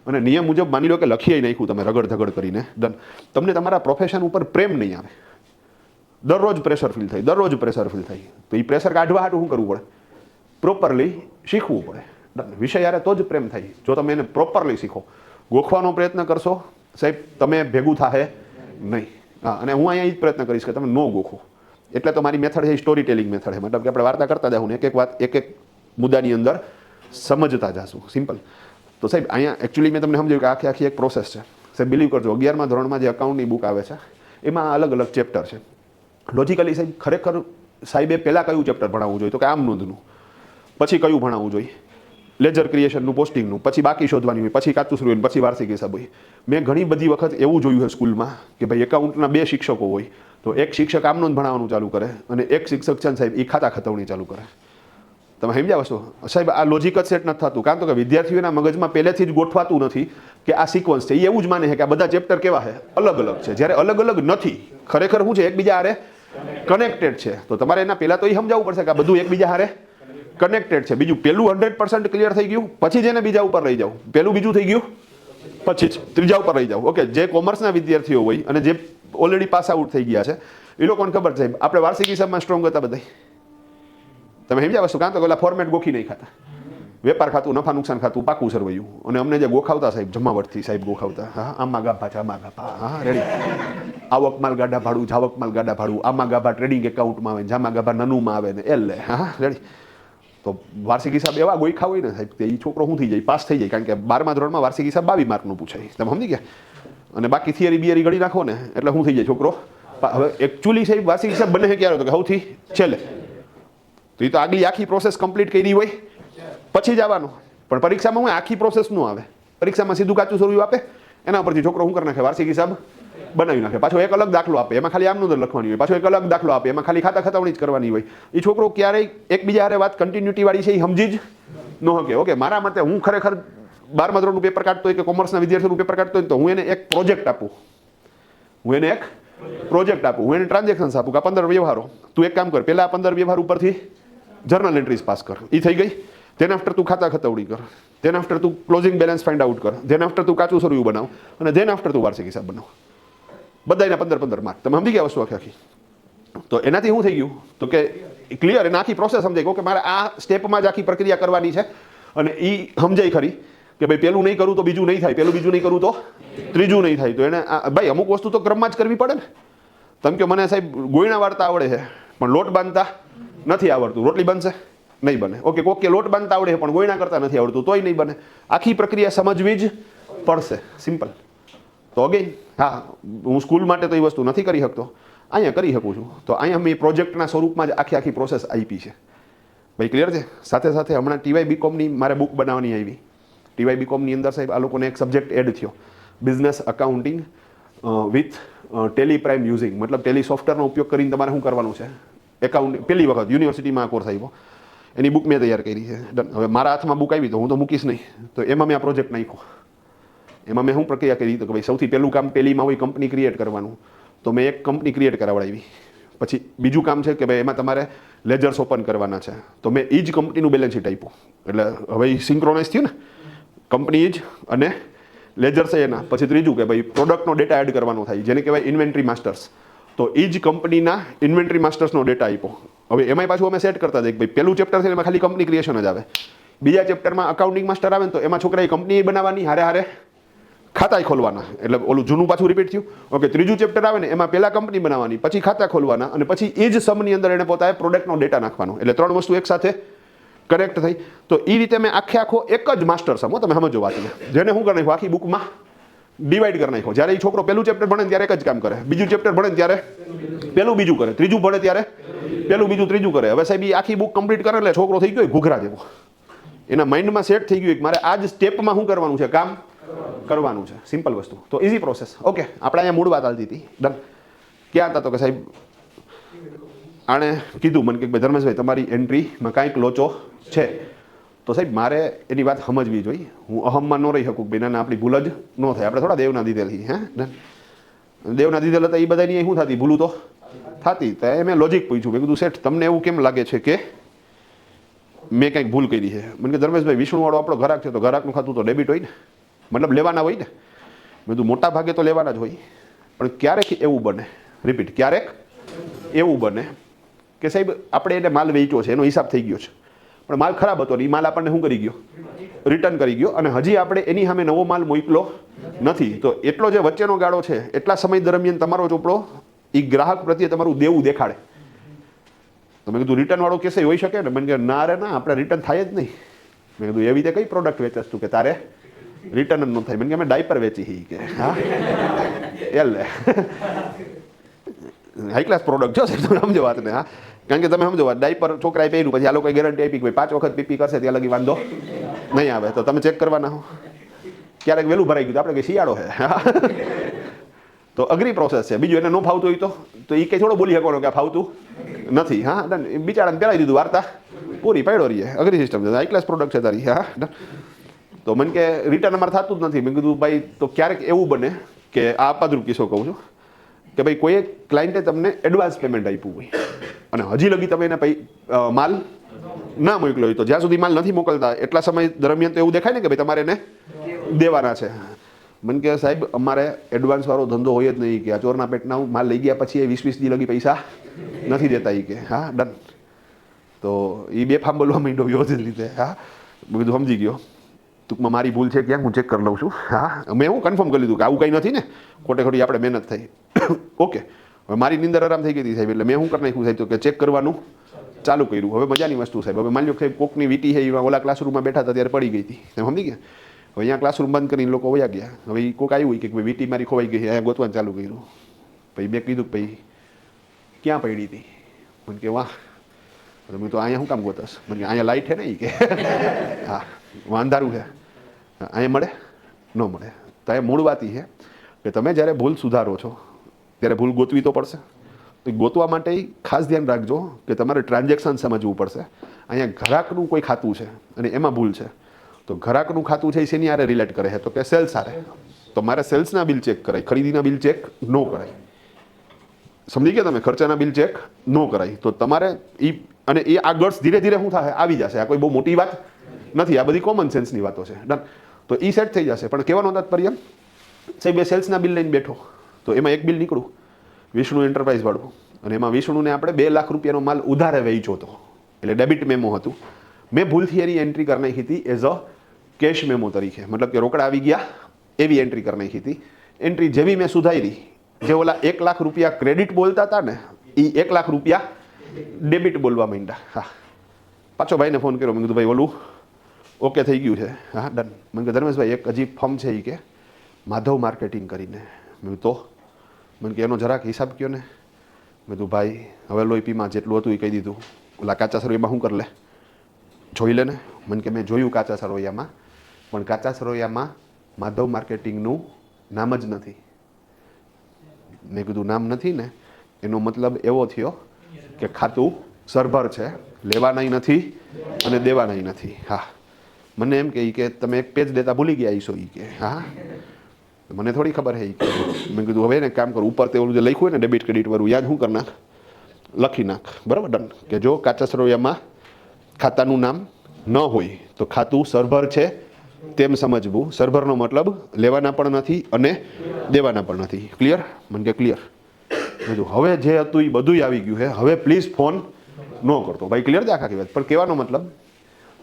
અને નિયમ મુજબ માની લો કે લખી નાખ્યું તમે રગડ ધગડ કરીને, ડન. તમને તમારા પ્રોફેશન ઉપર પ્રેમ નહીં આવે. દરરોજ પ્રેશર ફીલ થાય, દરરોજ પ્રેશર ફીલ થાય. તો એ પ્રેશર કાઢવા હાટું શું કરવું પડે? પ્રોપરલી શીખવું પડે. ડન. વિષય યારે તો જ પ્રેમ થાય જો તમે એને પ્રોપરલી શીખો. ગોખવાનો પ્રયત્ન કરશો સાહેબ તમે ભેગું થાય નહીં. હા, અને હું અહીંયા એ જ પ્રયત્ન કરીશ કે તમે ન ગોખો. એટલે તો મારી મેથડ છે સ્ટોરી ટેલિંગ મેથડ છે. મતલબ કે આપણે વાર્તા કરતા જાઉં ને એક એક વાત એક એક મુદ્દાની અંદર સમજતા જાશું. સિમ્પલ. તો સાહેબ અહીંયા એકચ્યુઅલી મેં તમને સમજાવ્યું કે આખી એક પ્રોસેસ છે. સાહેબ બિલીવ કરજો 11મા ધોરણમાં જે અકાઉન્ટની બુક આવે છે એમાં અલગ અલગ ચેપ્ટર છે. લોજિકલી સાહેબ ખરેખર સાહેબે પહેલાં કયું ચેપ્ટર ભણાવવું જોઈએ? તો કે આમ નોંધનું. પછી કયું ભણાવવું જોઈએ? લેજર ક્રિએશનનું પોસ્ટિંગનું, પછી બાકી શોધવાની હોય, પછી કાચું શરૂ હોય, પછી વાર્ષિક હિસાબ હોય. મેં ઘણી બધી વખત એવું જોયું છે સ્કૂલમાં કે ભાઈ એકાઉન્ટના 2 શિક્ષકો હોય, તો એક શિક્ષક આમનું જ ભણાવવાનું ચાલુ કરે અને એક શિક્ષક છે ને સાહેબ એ ખાતા ખતવણી ચાલુ કરે. તમે સમજ્યા વસ્તુ સાહેબ? આ લોજિક જ સેટ નથી થતું, કારણ તો કે વિદ્યાર્થીઓના મગજમાં પહેલેથી જ ગોઠવાતું નથી કે આ સિક્વન્સ છે. એ એવું જ માને છે કે આ બધા ચેપ્ટર કેવા છે, અલગ અલગ છે, જ્યારે અલગ અલગ નથી. ખરેખર શું છે, એકબીજા હારે કનેક્ટેડ છે. તો તમારે એના પહેલાં તો એ સમજાવવું પડશે કે આ બધું એકબીજા હારે કનેક્ટેડ છે. બીજું પહેલું 100% ક્લિયર થઈ ગયું, પછી જેને બીજા ઉપર લઈ જાઓ. પહેલું બીજું થઈ ગયું, પછી જ ત્રીજા ઉપર લઈ જાઓ. ઓકે, જે કોમર્સના વિદ્યાર્થીઓ હોય અને જે ઓલરેડી પાસ આઉટ થઈ ગયા છે એ લોકોને ખબર છે આપણે વાર્ષિક હિસાબમાં સ્ટ્રોંગ હતા બધા. તમે સમજ્યા વસ્તુ? કાં તો પેલા ફોર્મેટ ગોખી નહીં ખાતા, વેપાર ખાતું, નફા નુકસાન ખાતું, પાકું સરવૈયું. અને અમને જે ગોખાવતા સાહેબ, જમાવટથી સાહેબ ગોખાવતા. હા, આમાં ગાભા છે, આમાં ગાભા, હા રેડી. આવક માલ ગાડા ભાડું, જાવક માલ ગાડા ભાડું, આમાં ગાભા ટ્રેડિંગ એકાઉન્ટમાં આવે, જામાં ગાભા નનુમાં આવે ને એલ લે. હા રેડી. તો વાર્ષિક હિસાબ એવા ગોખા હોય ને સાહેબ, એ છોકરો શું થઈ જાય, પાસ થઈ જાય. કારણ કે 12મા ધોરણમાં વાર્ષિક હિસાબ 22 માર્કનું પૂછાય. તમે સમજી ગયા? અને બાકી થિયરી બિયરી ગણી નાખો ને એટલે શું થઈ જાય છોકરો. હવે એકચ્યુઅલી સાહેબ વાર્ષિક હિસાબ બને છે ક્યારે? તો કે સૌથી છેલ્લે. તો એ તો આગલી આખી પ્રોસેસ કમ્પ્લીટ કરી હોય પછી જ આવવાનું. પણ પરીક્ષામાં હું આખી પ્રોસેસ નું આવે. પરીક્ષામાં સીધું કાચું સ્વરૂપ આપે, એના પરથી છોકરો શું કરી નાખે, વાર્ષિક હિસાબ બનાવી નાખે. પાછો એક અલગ દાખલો આપે, એમાં ખાલી આમનું દર લખવાની હોય. પાછો એક અલગ દાખલો આપે, એમાં ખાલી ખાતા ખતવણી જ કરવાની હોય. એ છોકરો ક્યારેય એકબીજા હારે વાત કન્ટિન્યુટી વાળી છે એ સમજી જ ન શકે. ઓકે, મારા મતે હું ખરેખર 12મા ધોરણનું પેપર કાઢતો હોય કે કોમર્સના વિદ્યાર્થીઓનું પેપર કાઢતો હોય તો હું એને એક પ્રોજેક્ટ આપું. હું એને ટ્રાન્ઝેક્શન્સ આપું કે 15 વ્યવહારો. તું એક કામ કર, પહેલા 15 વ્યવહાર ઉપરથી જર્નલ એન્ટ્રીઝ પાસ કર. એ થઈ ગઈ. ધેન આફ્ટર તું ખાતા ખતવણી કર. ધેન આફ્ટર તું ક્લોઝિંગ બેલેન્સ ફાઇન્ડ આઉટ કર. ધેન આફ્ટર તું કાચું સરવૈયું બનાવ. અને ધેન આફ્ટર તું વાર્ષિક હિસાબ બનાવ. બધાના 15 માર્ક. તમે સમજી ગયા વસ્તુ આખી? તો એનાથી શું થઈ ગયું તો કે ક્લિયર, એને આખી પ્રોસેસ સમજાઈ ગયો કે મારે આ સ્ટેપમાં જ આખી પ્રક્રિયા કરવાની છે. અને એ સમજાય ખરી કે ભાઈ પહેલું નહીં કરું તો બીજું નહીં થાય, પહેલું બીજું નહીં કરું તો ત્રીજું નહીં થાય. તો એને ભાઈ અમુક વસ્તુ તો ક્રમમાં જ કરવી પડે ને. તમે કે મને સાહેબ ગોયણા વાળતા આવડે છે પણ લોટ બાંધતા નથી આવડતું, રોટલી બનશે? નહીં બને. ઓકે, કોક કે લોટ બાંધતા આવડે છે પણ ગોયણા કરતા નથી આવડતું, તોય નહીં બને. આખી પ્રક્રિયા સમજવી જ પડશે. સિમ્પલ. તો અગેન હા, હું સ્કૂલ માટે તો એ વસ્તુ નથી કરી શકતો, અહીંયા કરી શકું છું. તો અહીંયા મેં પ્રોજેક્ટના સ્વરૂપમાં જ આખી પ્રોસેસ આપી છે. ભાઈ ક્લિયર છે? સાથે સાથે હમણાં ટીવાય બીકોમની મારે બુક બનાવવાની આવી. ટીવાય બીકોમની અંદર સાહેબ આ લોકોને એક સબ્જેક્ટ એડ થયો, business accounting with Tally prime using. મતલબ ટેલી સોફ્ટવેરનો ઉપયોગ કરીને તમારે શું કરવાનું છે, એકાઉન્ટ. પહેલી વખત યુનિવર્સિટીમાં આ કોર્સ આવ્યો, એની બુક મેં તૈયાર કરી છે. હવે મારા હાથમાં બુક આવી તો હું તો મૂકીશ નહીં. તો એમાં મેં આ પ્રોજેક્ટ નાખ્યો. એમાં મેં શું પ્રક્રિયા કરી તો કે ભાઈ સૌથી પહેલું કામ ટેલીમાં હોય કંપની ક્રિએટ કરવાનું. તો મેં એક કંપની ક્રિએટ કરાવડાવી. પછી બીજું કામ છે કે ભાઈ એમાં તમારે લેજર્સ ઓપન કરવાના છે. તો મેં એ જ કંપનીનું બેલેન્સ શીટ આપ્યું. એટલે હવે સિંક્રોનાઇઝ થયું ને, કંપની જ અને લેજર્સ એના. પછી ત્રીજું કે ભાઈ પ્રોડક્ટનો ડેટા એડ કરવાનો થાય, જેને કહેવાય ઇન્વેન્ટરી માસ્ટર્સ. તો એ જ કંપનીના ઇન્વેન્ટરી માસ્ટર્સનો ડેટા આપ્યો. હવે એમાંય પાછું અમે સેટ કરતા હતા કે ભાઈ પહેલું ચેપ્ટર છે એમાં ખાલી કંપની ક્રિએશન જ આવે. બીજા ચેપ્ટરમાં અકાઉન્ટિંગ માસ્ટર આવે ને તો એમાં છોકરાએ કંપની બનાવવાની, હારે હારે ખાતાય ખોલવાના. એટલે ઓલું જૂનું પાછું રિપીટ થયું. ઓકે, ત્રીજું ચેપ્ટર આવે ને એમાં પહેલા કંપની બનાવવાની, પછી ખાતા ખોલવાના, અને પછી એ જ સમની અંદર એને પોતાએ પ્રોડક્ટનો ડેટા નાખવાનો. એટલે 3 વસ્તુ એક સાથે કનેક્ટ થઈ. તો એ રીતે મેં આખો એક જ માસ્ટર સમો, તમે સમજો વાતને. જેને શું કરી નાખ્યું, આખી બુકમાં ડિવાઈડ કરી નાખ્યો. જ્યારે એ છોકરો પહેલું ચેપ્ટર ભણે ત્યારે એક જ કામ કરે, બીજું ચેપ્ટર ભણે ત્યારે પહેલું બીજું કરે, ત્રીજું ભણે ત્યારે પહેલું બીજું ત્રીજું કરે. હવે સાહેબ એ આખી બુક કમ્પ્લીટ કરે એટલે છોકરો થઈ ગયો ઘૂઘરા જેવો. એના માઇન્ડમાં સેટ થઈ ગયું કે મારે આ જ સ્ટેપમાં શું કરવાનું છે, કામ કરવાનું છે. સિમ્પલ વસ્તુ. તો ઇઝી પ્રોસેસ. ઓકે, આપણે અહીંયા મૂળ વાત ચાલતી હતી. ડન. ક્યાં હતા તો કે સાહેબ આણે કીધું મને કે ભાઈ ધર્મેશભાઈ તમારી એન્ટ્રીમાં કાંઈક લોચો છે. તો સાહેબ મારે એની વાત સમજવી જોઈએ. હું અહમમાં ન રહી શકું કે ભાઈ ના આપણી ભૂલ જ ન થાય. આપણે થોડા દેવના દીધેલી. હે ડન. દેવના દીધેલ હતા એ બધાની શું થતી, ભૂલું તો થતી. તો મેં લોજિક પૂછ્યું, મેં કીધું શેઠ તમને એવું કેમ લાગે છે કે મેં કંઈક ભૂલ કરી છે? મને કે ધર્મેશભાઈ વિષ્ણુવાળો આપણો ગ્રાહક છે તો ગ્રાહકનું ખાતું તો ડેબિટ હોય ને, મતલબ લેવાના હોય ને. મેં કીધું મોટા ભાગે તો લેવાના જ હોય, પણ ક્યારેક એવું બને, રિપીટ, ક્યારેક એવું બને કે સાહેબ આપણે એને માલ વેચ્યો છે, એનો હિસાબ થઈ ગયો છે, પણ માલ ખરાબ હતો ને એ માલ આપણને શું કરી ગયો, રિટર્ન કરી ગયો, અને હજી આપણે એની સામે નવો માલ મોકલો નથી. તો એટલો જે વચ્ચેનો ગાળો છે એટલા સમય દરમિયાન તમારો ચોપડો એ ગ્રાહક પ્રત્યે તમારું દેવું દેખાડે. તો મેં કીધું રિટર્ન વાળો કેસે હોઈ શકે ને? મને કે ના રે ના, આપણે રિટર્ન થાય જ નહીં. મેં કીધું એવી રીતે કઈ પ્રોડક્ટ વેચસ તું કે તારે રિટર્ન જ ન થાય? મને કે અમે ડાયપર વેચી કે હા એટલે હાઈ ક્લાસ પ્રોડક્ટ છો સાહેબ, તમે સમજો વાત ને. હા, કારણ કે તમે સમજો વાત, ડાયપર છોકરાએ પહેર્યું પછી આ લોકોએ ગેરંટી આપી કે ભાઈ 5 વખત પીપી કરશે ત્યાં લગી વાંધો નહીં આવે તો તમે ચેક કરવાના હો. ક્યારેક વહેલું ભરાઈ ગયું તો આપણે કે શિયાળો છે તો અઘરી પ્રોસેસ છે. બીજું એને ન ફાવતું હોય તો એ કંઈ થોડો બોલી શકવાનો કે આ ફાવતું નથી. હા ડન. બિચારાને કરાવી દીધું, વાર્તા પૂરી, પડ્યો રહીએ. અઘરી સિસ્ટમ છે, હાઈ ક્લાસ પ્રોડક્ટ છે તારી. હા ડન. તો મને કે રિટર્ન અમારે થતું જ નથી. મેં કીધું ભાઈ તો ક્યારેક એવું બને કે આ અપાદરૂપ કિસ્સો કહું છું કે ભાઈ કોઈ ક્લાયન્ટે તમને એડવાન્સ પેમેન્ટ આપ્યું હોય અને હજી લગી તમે એને માલ ના મોકલ્યો હોય, તો જ્યાં સુધી માલ નથી મોકલતા એટલા સમય દરમિયાન તો એવું દેખાય ને કે ભાઈ તમારે એને દેવાના છે. મને કે સાહેબ અમારે એડવાન્સવાળો ધંધો હોય જ નહીં કે આ ચોરના પેટના માલ લઈ ગયા પછી એ 20-20 દી લગી પૈસા નથી દેતા. એ કે હા ડન. તો એ બે ફાર્મ બોલવા માંડ્યો વ્યવજ રીતે. હા મેં કીધું સમજી ગયો, ટૂંકમાં મારી ભૂલ છે ક્યાંક, હું ચેક કરી લઉં છું. હા મેં હું કન્ફર્મ કરી લીધું કે આવું કંઈ નથી ને, ખોટે ખોટી આપણે મહેનત થઈ. ઓકે, હવે મારી નીંદર આરામ થઈ ગઈ હતી સાહેબ, એટલે મેં શું કરી નાખ્યું સાહેબ તો કે ચેક કરવાનું ચાલુ કર્યું. હવે મજાની વસ્તુ સાહેબ, હવે માની લો સાહેબ કોકની વીટી છે એમાં ઓલા ક્લાસરૂમમાં બેઠા હતા ત્યારે પડી ગઈ હતી, તમે સમજી ગયા. હવે અહીંયા ક્લાસરૂમ બંધ કરીને લોકો વયા ગયા. હવે એ કોક આવ્યું કે ભાઈ વીટી મારી ખોવાઈ ગઈ, અહીંયા ગોતવાનું ચાલુ કર્યું. પછી મેં કીધું કે ભાઈ ક્યાં પડી હતી? મને કે વાહ. મેં તો અહીંયા શું કામ ગોતસ? મને કે અહીંયા લાઇટ છે ને એ કે હા અંધારું છે, અહીંયા મળે ન મળે. તો એ મૂળ વાત એ છે કે તમે જ્યારે ભૂલ સુધારો છો ત્યારે ભૂલ ગોતવી તો પડશે. તો ગોતવા માટે ખાસ ધ્યાન રાખજો કે તમારે ટ્રાન્ઝેક્શન સમજવું પડશે. અહીંયા ગ્રાહકનું કોઈ ખાતું છે અને એમાં ભૂલ છે, તો ગ્રાહકનું ખાતું છે એ શેની હારે રિલેટ કરે છે? તો કે સેલ્સ હારે. તો મારે સેલ્સના બિલ ચેક કરાય, ખરીદીના બિલ ચેક ન કરાય. સમજી ગયા તમે? ખર્ચાના બિલ ચેક ન કરાય. તો તમારે અને એ આ ગટ્સ ધીરે ધીરે શું થાય આવી જશે. આ કોઈ બહુ મોટી વાત નથી, આ બધી કોમન સેન્સની વાતો છે. ડન. તો એ સેટ થઈ જશે. પણ કહેવાનો તાત્પર્ય સાહેબ એ સેલ્સના બિલ લઈને બેઠો તો એમાં એક બિલ નીકળું વિષ્ણુ એન્ટરપ્રાઇઝ વાળું, અને એમાં વિષ્ણુને આપણે 2 લાખ રૂપિયાનો માલ ઉધારે વેચ્યો હતો, એટલે ડેબિટ મેમો હતું. મેં ભૂલથી એની એન્ટ્રી કરી નાખી હતી એઝ અ કેશ મેમો તરીકે, મતલબ કે રોકડા આવી ગયા એવી એન્ટ્રી કરી નાખી હતી. એન્ટ્રી જેવી મેં સુધારી, જે ઓલા 1 લાખ રૂપિયા ક્રેડિટ બોલતા હતા ને એ 1 લાખ રૂપિયા ડેબિટ બોલવા માંડ્યા. હા પાછો ભાઈને ફોન કર્યો, મેં કીધું ભાઈ ઓલું ઓકે થઈ ગયું છે. હા ડન. મને કે ધર્મેશભાઈ એક હજી ફર્મ છે એ કે માધવ માર્કેટિંગ કરીને. મેં તો મને કે એનો જરાક હિસાબ કયો ને. મેં કીધું ભાઈ હવે લોહીપીમાં જેટલું હતું એ કહી દીધું, ઓલા કાચા સરોયામાં શું કરી લે જોઈ લે ને. મને કે મેં જોયું કાચા સરોયામાં, પણ કાચા સરોયામાં માધવ માર્કેટિંગનું નામ જ નથી. મેં કીધું નામ નથી ને એનો મતલબ એવો થયો કે ખાતું સરભર છે, લેવાનાય નથી અને દેવાનાય નથી. હા મને એમ કે તમે એક પેજ દેતા ભૂલી ગયા છો એ કે હા મને થોડી ખબર છે. મેં કીધું હવે ને કામ કરું, ઉપર તે ઓલું જે લખ્યું હોય ને ડેબિટ ક્રેડિટ વાળું યાદ શું કરી નાખ, લખી નાખ. બરાબર ડન. કે જો કાચા સરોયામાં ખાતાનું નામ ન હોય તો ખાતું સરભર છે તેમ સમજવું. સરભરનો મતલબ લેવાના પણ નથી અને દેવાના પણ નથી. ક્લિયર? મને કે ક્લિયર. કીધું હવે જે હતું એ બધું આવી ગયું છે, હવે પ્લીઝ ફોન ન કરતો. ભાઈ ક્લિયર છે આખી વાત? પણ કહેવાનો મતલબ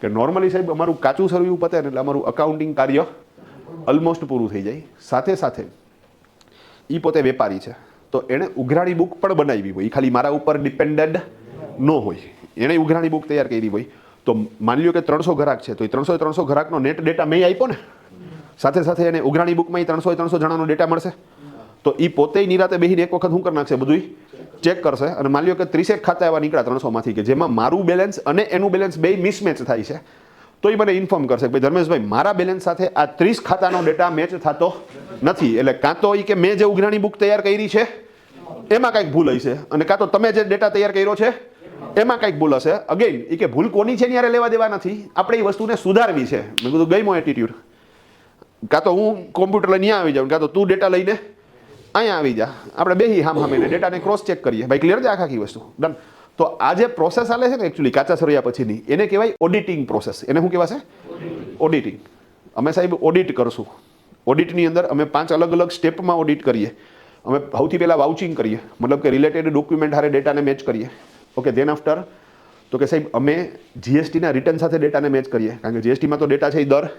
કે નોર્મલી સાહેબ અમારું કાચું સરવૈયું પતે ને એટલે અમારું અકાઉન્ટિંગ કાર્ય ઓલમોસ્ટ પૂરું થઈ જાય. સાથે સાથે એ પોતે વેપારી છે તો એણે ઉઘરાણી બુક પણ બનાવી હોય, એ ખાલી મારા ઉપર ડિપેન્ડેડ ન હોય. એણે ઉઘરાણી બુક તૈયાર કરી હોય. તો માની લ્યો કે 300 ગ્રાહક છે તો એ 300 ગ્રાહકનો નેટ ડેટા મેં આપ્યો ને, સાથે સાથે એને ઉઘરાણી બુકમાં 300 જણાનો ડેટા મળશે. તો એ પોતે નિરાતે બેસીને એક વખત શું કરી નાખશે, બધું ચેક કરશે. અને માની લ્યો કે 30 ખાતા એવા નીકળ્યા 300માંથી કે જેમાં મારું બેલેન્સ અને એનું બેલેન્સ બે મિસમેચ થાય છે, તો એ મને ઇન્ફોર્મ કરશે કે ભાઈ ધર્મેશભાઈ મારા બેલેન્સ સાથે આ 30 ખાતાનો ડેટા મેચ થતો નથી. એટલે કાં તો એ કે મેં જે ઉઘરાણી બુક તૈયાર કરી છે એમાં કંઈક ભૂલ હશે, અને કાં તો તમે જે ડેટા તૈયાર કર્યો છે એમાં કંઈક ભૂલ હશે. અગેન એ કે ભૂલ કોની છે ત્યારે લેવા દેવા નથી, આપણે એ વસ્તુને સુધારવી છે. મેં કીધું ગઈ મો એટીટ્યુડ. કાં તો હું કોમ્પ્યુટર લઈને અહીંયા આવી જાઉં, કાં તો તું ડેટા લઈને અહીંયા આવી જા, આપણે બેહી હામ હામીને ડેટાને ક્રોસ ચેક કરીએ. ભાઈ ક્લિયર છે આખી વસ્તુ? ડન. તો આ જે પ્રોસેસ ચાલે છે ને એકચ્યુઅલી કાચા સરવૈયા પછીની, એને કહેવાય ઓડિટિંગ પ્રોસેસ. એને શું કહેવાશે? ઓડિટિંગ. અમે સાહેબ ઓડિટ કરશું. ઓડિટની અંદર અમે 5 અલગ અલગ સ્ટેપમાં ઓડિટ કરીએ. અમે સૌથી પહેલાં વાઉચિંગ કરીએ, મતલબ કે રિલેટેડ ડોક્યુમેન્ટ હારે ડેટાને મેચ કરીએ. ઓકે, ધેન આફ્ટર તો કે સાહેબ અમે જીએસટીના રિટર્ન સાથે ડેટાને મેચ કરીએ, કારણ કે જીએસટીમાં તો ડેટા છે એ દર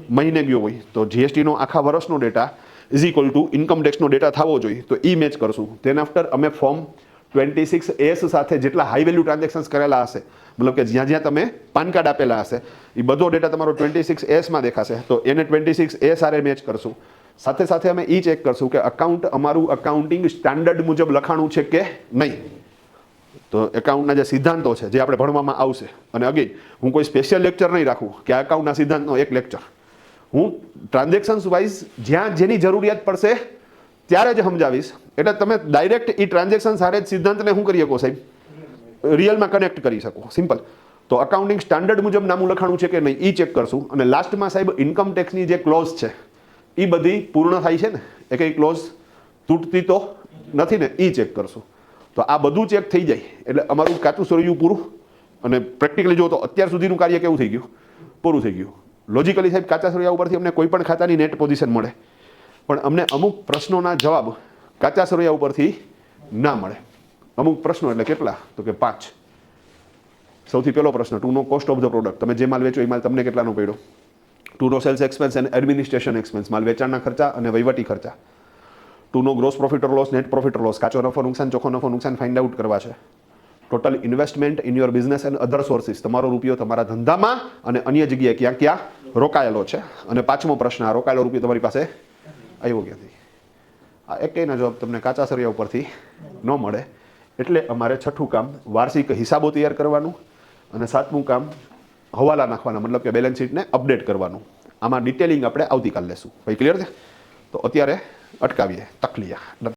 મહિને ગયો હોય, તો જીએસટીનો આખા વર્ષનો data is equal to income ટેક્સનો ડેટા થવો જોઈએ, તો એ મેચ કરશું. ધેન આફ્ટર અમે ફોર્મ 26S સાથે જેટલા હાઈ વેલ્યુ ટ્રાન્ઝેક્શન્સ કરેલા હશે, મતલબ કે જ્યાં જ્યાં તમે પાન કાર્ડ આપેલા હશે એ બધો ડેટા તમારો 26Sમાં દેખાશે, તો એને 26S હારે મેચ કરશું. સાથે સાથે અમે એ ચેક કરશું કે અકાઉન્ટ અમારું અકાઉન્ટિંગ સ્ટાન્ડર્ડ મુજબ લખાણું છે કે નહીં. તો એકાઉન્ટના જે સિદ્ધાંતો છે જે આપણે ભણવામાં આવશે, અને અગેન હું કોઈ સ્પેશિયલ લેક્ચર નહીં રાખું કે આ એકાઉન્ટના સિદ્ધાંતનો એક લેક્ચર, હું ટ્રાન્ઝેક્શન્સ વાઇઝ જ્યાં જેની જરૂરિયાત પડશે ત્યારે જ સમજાવીશ. એટલે તમે ડાયરેક્ટ એ ટ્રાન્ઝેક્શન સાથે જ સિદ્ધાંતને શું કરી શકો સાહેબ, રિયલમાં કનેક્ટ કરી શકો. સિમ્પલ. તો અકાઉન્ટિંગ સ્ટાન્ડર્ડ મુજબ નામું લખાણું છે કે નહીં એ ચેક કરશું. અને લાસ્ટમાં સાહેબ ઇન્કમ ટેક્સની જે ક્લોઝ છે એ બધી પૂર્ણ થાય છે ને, એ કંઈ ક્લોઝ તૂટતી તો નથી ને, એ ચેક કરશું. તો આ બધું ચેક થઈ જાય એટલે અમારું કાચું સોરિયું પૂરું. અને પ્રેક્ટિકલી જો તો અત્યાર સુધીનું કાર્ય કેવું થઈ ગયું, પૂરું થઈ ગયું. લોજિકલી સાહેબ કાચા સોરિયા ઉપરથી અમને કોઈ પણ ખાતાની નેટ પોઝિશન મળે, પણ અમને અમુક પ્રશ્નોના જવાબ કાચા સોરિયા ઉપરથી ના મળે. અમુક પ્રશ્નો એટલે કેટલા, તો કે 5. સૌથી પહેલો પ્રશ્ન, ટુનો કોસ્ટ ઓફ ધ પ્રોડક્ટ. તમે જે માલ વેચો એ માલ તમને કેટલાનો પડ્યો. ટુનો sales expense and administration expense, માલ વેચાણના ખર્ચા અને વહીવટી ખર્ચા. ટુનો gross profit or loss, net profit or loss, કાચો નફો નુકસાન, ચોખ્ખો નફો નુકસાન ફાઇન્ડ આઉટ કરવા છે. Total investment in your business and other sources, તમારો રૂપિયો તમારા ધંધામાં અને અન્ય જગ્યાએ ક્યાં ક્યાં રોકાયેલો છે. અને 5મો પ્રશ્ન, આ રોકાયેલો રૂપિયો તમારી પાસે આવ્યો ક્યાંથી. આ એકેયના જવાબ તમને કાચા સરિયા ઉપરથી ન મળે. એટલે અમારે 6થું કામ વાર્ષિક હિસાબો તૈયાર કરવાનું, અને 7મું કામ હવાલા નાખવાના, મતલબ કે બેલેન્સ શીટને અપડેટ કરવાનું. આમાં ડિટેલિંગ આપણે આવતીકાલ લેશું. ભાઈ ક્લિયર છે? તો અત્યારે અટકાવીએ. તકલિયા.